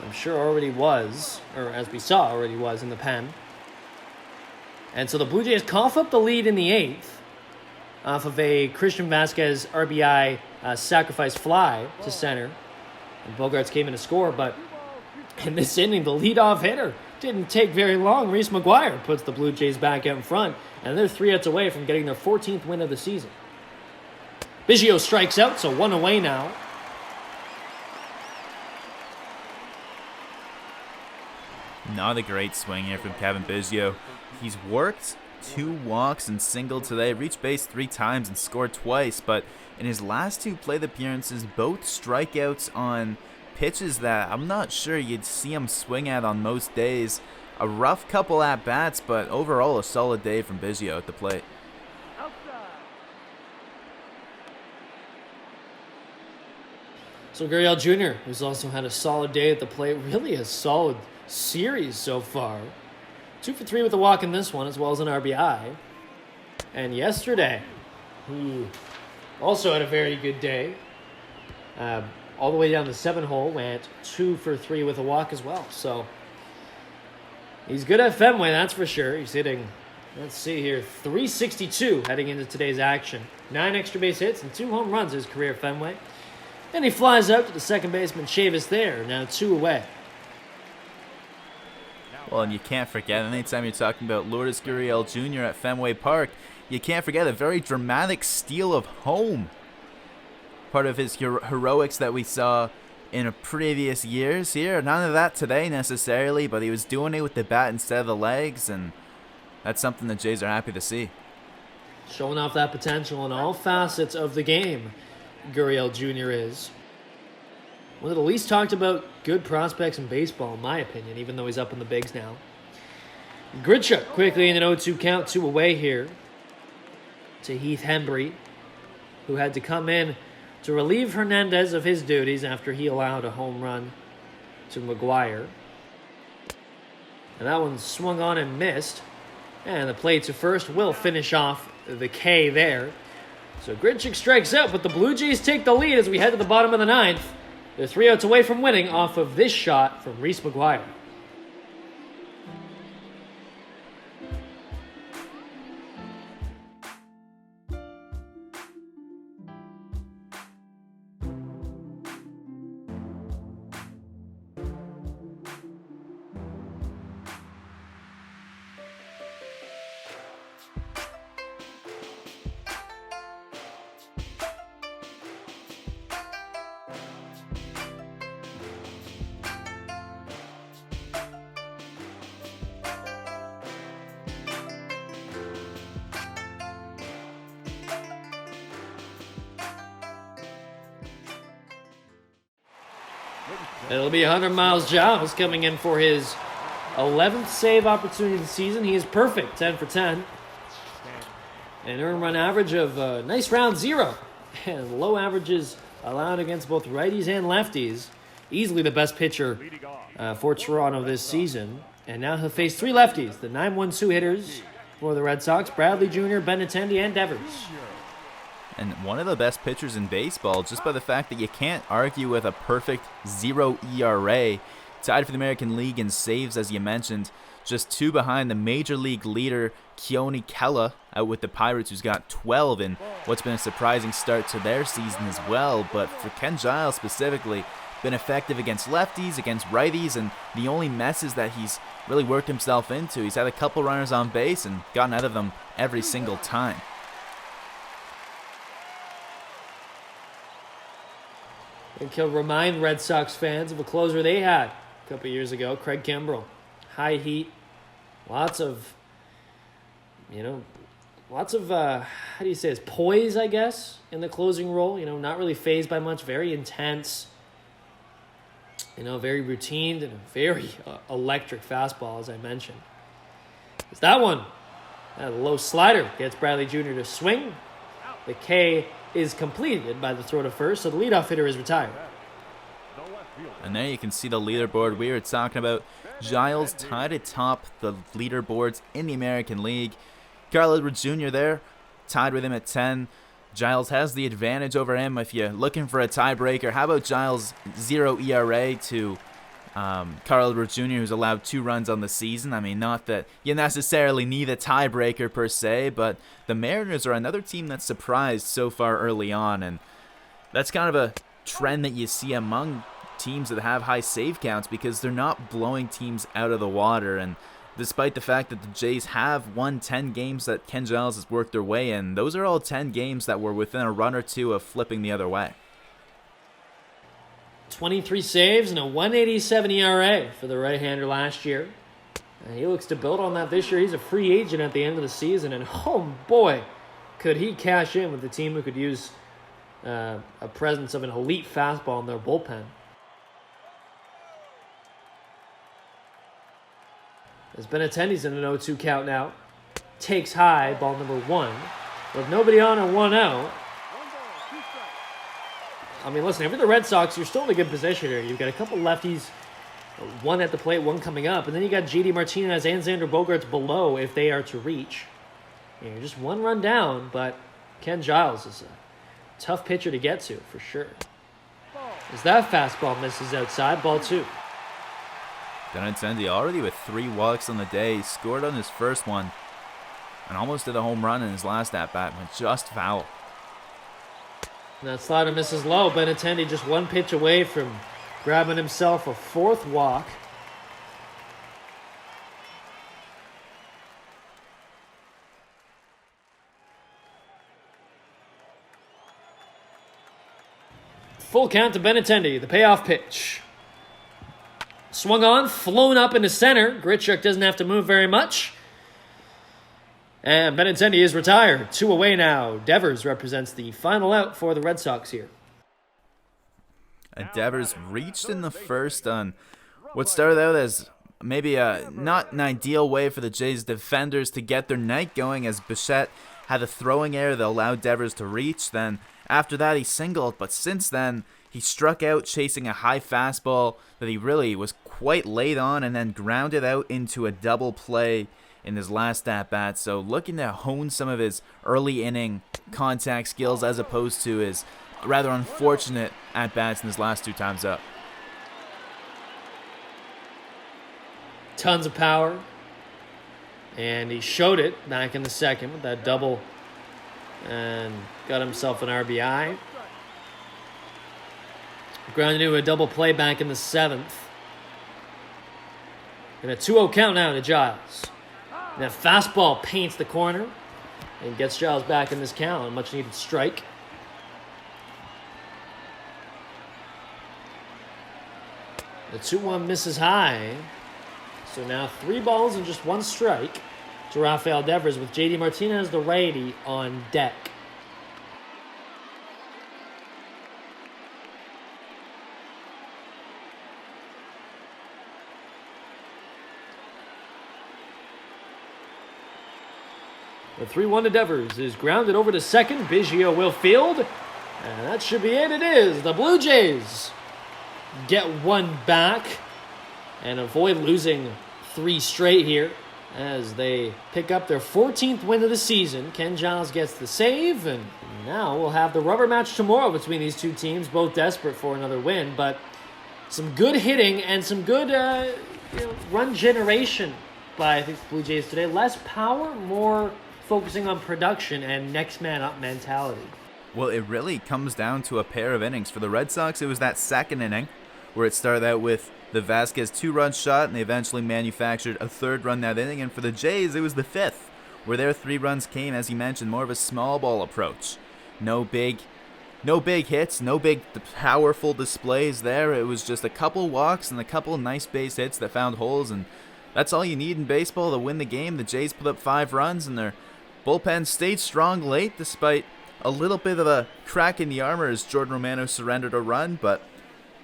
I'm sure, already was, or as we saw already was in the pen. And so the Blue Jays cough up the lead in the 8th off of a Christian Vasquez RBI sacrifice fly to center. And Bogarts came in to score, but in this inning, the leadoff hitter didn't take very long. Reese McGuire puts the Blue Jays back out in front, and they're 3 outs away from getting their 14th win of the season. Biggio strikes out, so 1 away now. Not a great swing here from Kevin Biggio. He's worked 2 walks and singled today, reached base 3 times and scored twice, but in his last 2 plate appearances, both strikeouts on pitches that I'm not sure you'd see him swing at on most days. A rough couple at-bats, but overall a solid day from Biggio at the plate. So Gurriel Jr., who's also had a solid day at the plate, really a solid series so far. 2 for 3 with a walk in this one, as well as an RBI. And yesterday, he also had a very good day. All the way down the 7-hole, went 2 for 3 with a walk as well. So he's good at Fenway, that's for sure. He's hitting, let's see here, 362 heading into today's action. 9 extra base hits and 2 home runs his career at Fenway. And he flies out to the second baseman, Chavis there, now 2 away. Well, and you can't forget, anytime you're talking about Lourdes Gurriel Jr. at Fenway Park, you can't forget a very dramatic steal of home. Part of his heroics that we saw in previous years here. None of that today necessarily, but he was doing it with the bat instead of the legs, and that's something the Jays are happy to see. Showing off that potential in all facets of the game, Gurriel Jr. is. One of the least talked about good prospects in baseball, in my opinion, even though he's up in the bigs now. Grichuk quickly in an 0-2 count, 2 away here to Heath Hembree, who had to come in to relieve Hernandez of his duties after he allowed a home run to McGuire. And that one swung on and missed. And the play to first will finish off the K there. So Grichuk strikes out, but the Blue Jays take the lead as we head to the bottom of the 9th. They're 3 outs away from winning off of this shot from Reese McGuire. It'll be 100 miles Giles coming in for his 11th save opportunity of the season. He is perfect, 10 for 10. An earned run average of nice round 0. And low averages allowed against both righties and lefties. Easily the best pitcher for Toronto this season. And now he'll face 3 lefties, the 9-1-2 hitters for the Red Sox, Bradley Jr., Benintendi, and Devers. And one of the best pitchers in baseball, just by the fact that you can't argue with a perfect 0 ERA. Tied for the American League in saves, as you mentioned. Just 2 behind the major league leader, Keone Kela, out with the Pirates, who's got 12 in what's been a surprising start to their season as well. But for Ken Giles specifically, been effective against lefties, against righties, and the only messes that he's really worked himself into, he's had a couple runners on base and gotten out of them every single time. And he'll remind Red Sox fans of a closer they had a couple years ago, Craig Kimbrell. High heat, lots of, how do you say this, poise, I guess, in the closing role. Not really fazed by much, very intense, very routine, and a very electric fastball, as I mentioned. It's that one. That low slider gets Bradley Jr. to swing. The K is completed by the throw to first, so the leadoff hitter is retired. And there you can see the leaderboard we were talking about. Giles tied atop the leaderboards in the American League. Carl Edwards Jr. there, tied with him at 10. Giles has the advantage over him if you're looking for a tiebreaker. How about Giles' 0 ERA to Carl Edwards Jr., who's allowed 2 runs on the season? I mean, not that you necessarily need a tiebreaker per se, but the Mariners are another team that's surprised so far early on, and that's kind of a trend that you see among teams that have high save counts because they're not blowing teams out of the water. And despite the fact that the Jays have won 10 games that Ken Giles has worked their way in, those are all 10 games that were within a run or 2 of flipping the other way. 23 saves and a 187 ERA for the right-hander last year. And he looks to build on that this year. He's a free agent at the end of the season, and oh boy, could he cash in with a team who could use a presence of an elite fastball in their bullpen. As Benintendi's in an 0-2 count now. Takes high, ball number 1. With nobody on and 1 out. I mean, listen, if you're the Red Sox, you're still in a good position here. You've got a couple lefties, 1 at the plate, 1 coming up. And then you got JD Martinez and Xander Bogaerts below if they are to reach. You're just 1 run down, but Ken Giles is a tough pitcher to get to, for sure. As that fastball misses outside, ball 2. Benintendi already with 3 walks on the day. He scored on his first one and almost did a home run in his last at-bat, went just foul. And that slider misses low. Benintendi just 1 pitch away from grabbing himself a 4th walk. Full count to Benintendi, the payoff pitch. Swung on, flown up into center. Grichuk doesn't have to move very much. And Benintendi is retired. 2 away now. Devers represents the final out for the Red Sox here. And Devers reached in the first on what started out as maybe not an ideal way for the Jays defenders to get their night going, as Bichette had a throwing error that allowed Devers to reach. Then after that he singled, but since then he struck out chasing a high fastball that he really was quite late on and then grounded out into a double play in his last at-bat. So looking to hone some of his early inning contact skills as opposed to his rather unfortunate at-bats in his last 2 times up. Tons of power. And he showed it back in the second with that double and got himself an RBI. Grounded into a double play back in the 7th. And a 2-0 count now to Giles. And that fastball paints the corner and gets Giles back in this count. A much-needed strike. The 2-1 misses high. So now 3 balls and just 1 strike to Rafael Devers with JD Martinez, the righty, on deck. The 3-1 to Devers is grounded over to second. Biggio will field. And that should be it. It is. The Blue Jays get one back and avoid losing 3 straight here as they pick up their 14th win of the season. Ken Giles gets the save, and now we'll have the rubber match tomorrow between these two teams, both desperate for another win, but some good hitting and some good run generation by, I think, the Blue Jays today. Less power, more focusing on production and next man up mentality. Well, it really comes down to a pair of innings. For the Red Sox, it was that second inning where it started out with the Vasquez 2-run shot, and they eventually manufactured a 3rd run that inning. And for the Jays, it was the 5th, where their 3 runs came, as you mentioned, more of a small ball approach. No big hits, no big powerful displays there. It was just a couple walks and a couple nice base hits that found holes, and that's all you need in baseball to win the game. The Jays put up 5 runs, and their bullpen stayed strong late, despite a little bit of a crack in the armor as Jordan Romano surrendered a run, but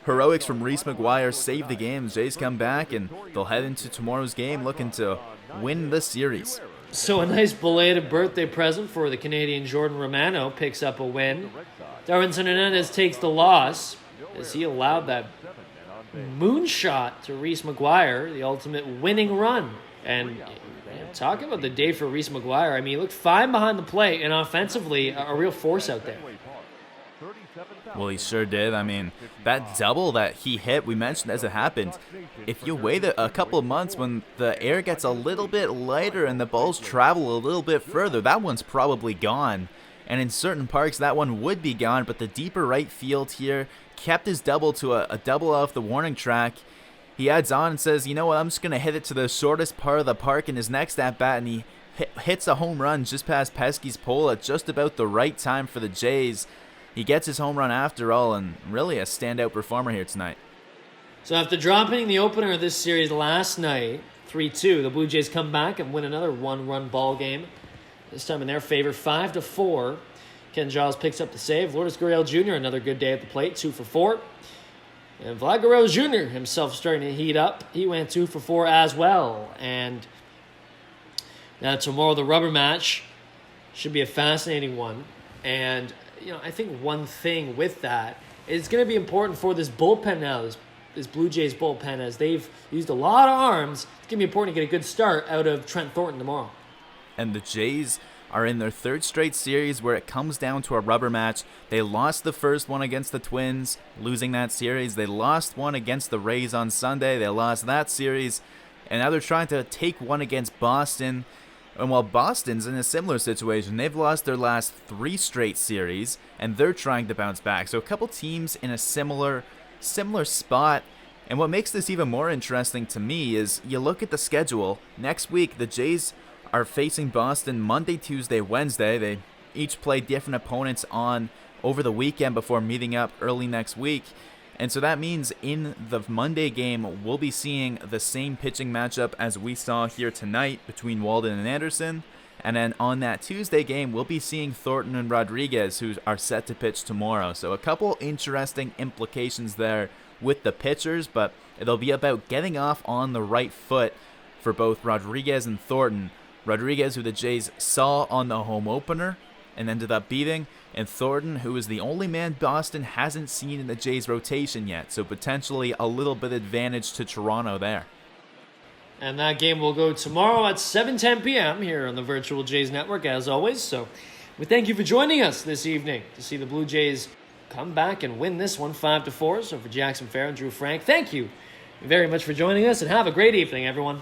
heroics from Reese McGuire saved the game. The Jays come back, and they'll head into tomorrow's game looking to win the series. So a nice belated birthday present for the Canadian Jordan Romano picks up a win. Darwinson Hernandez takes the loss as he allowed that moonshot to Reese McGuire, the ultimate winning run. And talk about the day for Reese McGuire. I mean, he looked fine behind the plate and offensively a real force out there. Well, he sure did. I mean, that double that he hit, we mentioned as it happened, if you wait a couple of months when the air gets a little bit lighter and the balls travel a little bit further, that one's probably gone. And in certain parks, that one would be gone, but the deeper right field here kept his double to a double off the warning track. He adds on and says, you know what, I'm just going to hit it to the shortest part of the park in his next at-bat, and he hits a home run just past Pesky's pole at just about the right time for the Jays. He gets his home run after all, and really a standout performer here tonight. So after dropping the opener of this series last night, 3-2, the Blue Jays come back and win another 1-run ball game. This time in their favor, 5-4. Ken Giles picks up the save. Lourdes Gurriel Jr., another good day at the plate, 2 for 4. And Vlad Guerrero Jr. himself starting to heat up. He went 2 for 4 as well. And now tomorrow the rubber match should be a fascinating one. And I think one thing with that is it's going to be important for this bullpen now, this Blue Jays bullpen, as they've used a lot of arms. It's going to be important to get a good start out of Trent Thornton tomorrow. And the Jays are in their 3rd straight series where it comes down to a rubber match. They lost the first one against the Twins, losing that series. They lost one against the Rays on Sunday. They lost that series. And now they're trying to take one against Boston. And while Boston's in a similar situation, they've lost their last 3 straight series, and they're trying to bounce back. So a couple teams in a similar spot. And what makes this even more interesting to me is you look at the schedule. Next week, the Jays are facing Boston Monday, Tuesday, Wednesday. They each play different opponents over the weekend before meeting up early next week. And so that means in the Monday game, we'll be seeing the same pitching matchup as we saw here tonight between Walden and Anderson. And then on that Tuesday game, we'll be seeing Thornton and Rodriguez, who are set to pitch tomorrow. So a couple interesting implications there with the pitchers, but it'll be about getting off on the right foot for both Rodriguez and Thornton. Rodriguez, who the Jays saw on the home opener and ended up beating, and Thornton, who is the only man Boston hasn't seen in the Jays rotation yet, so potentially a little bit advantage to Toronto there. And that game will go tomorrow at 7:10 p.m. here on the Virtual Jays Network, as always. So we thank you for joining us this evening to see the Blue Jays come back and win this one 5-4. So for Jackson Farough and Drew Frank, thank you very much for joining us, and have a great evening, everyone.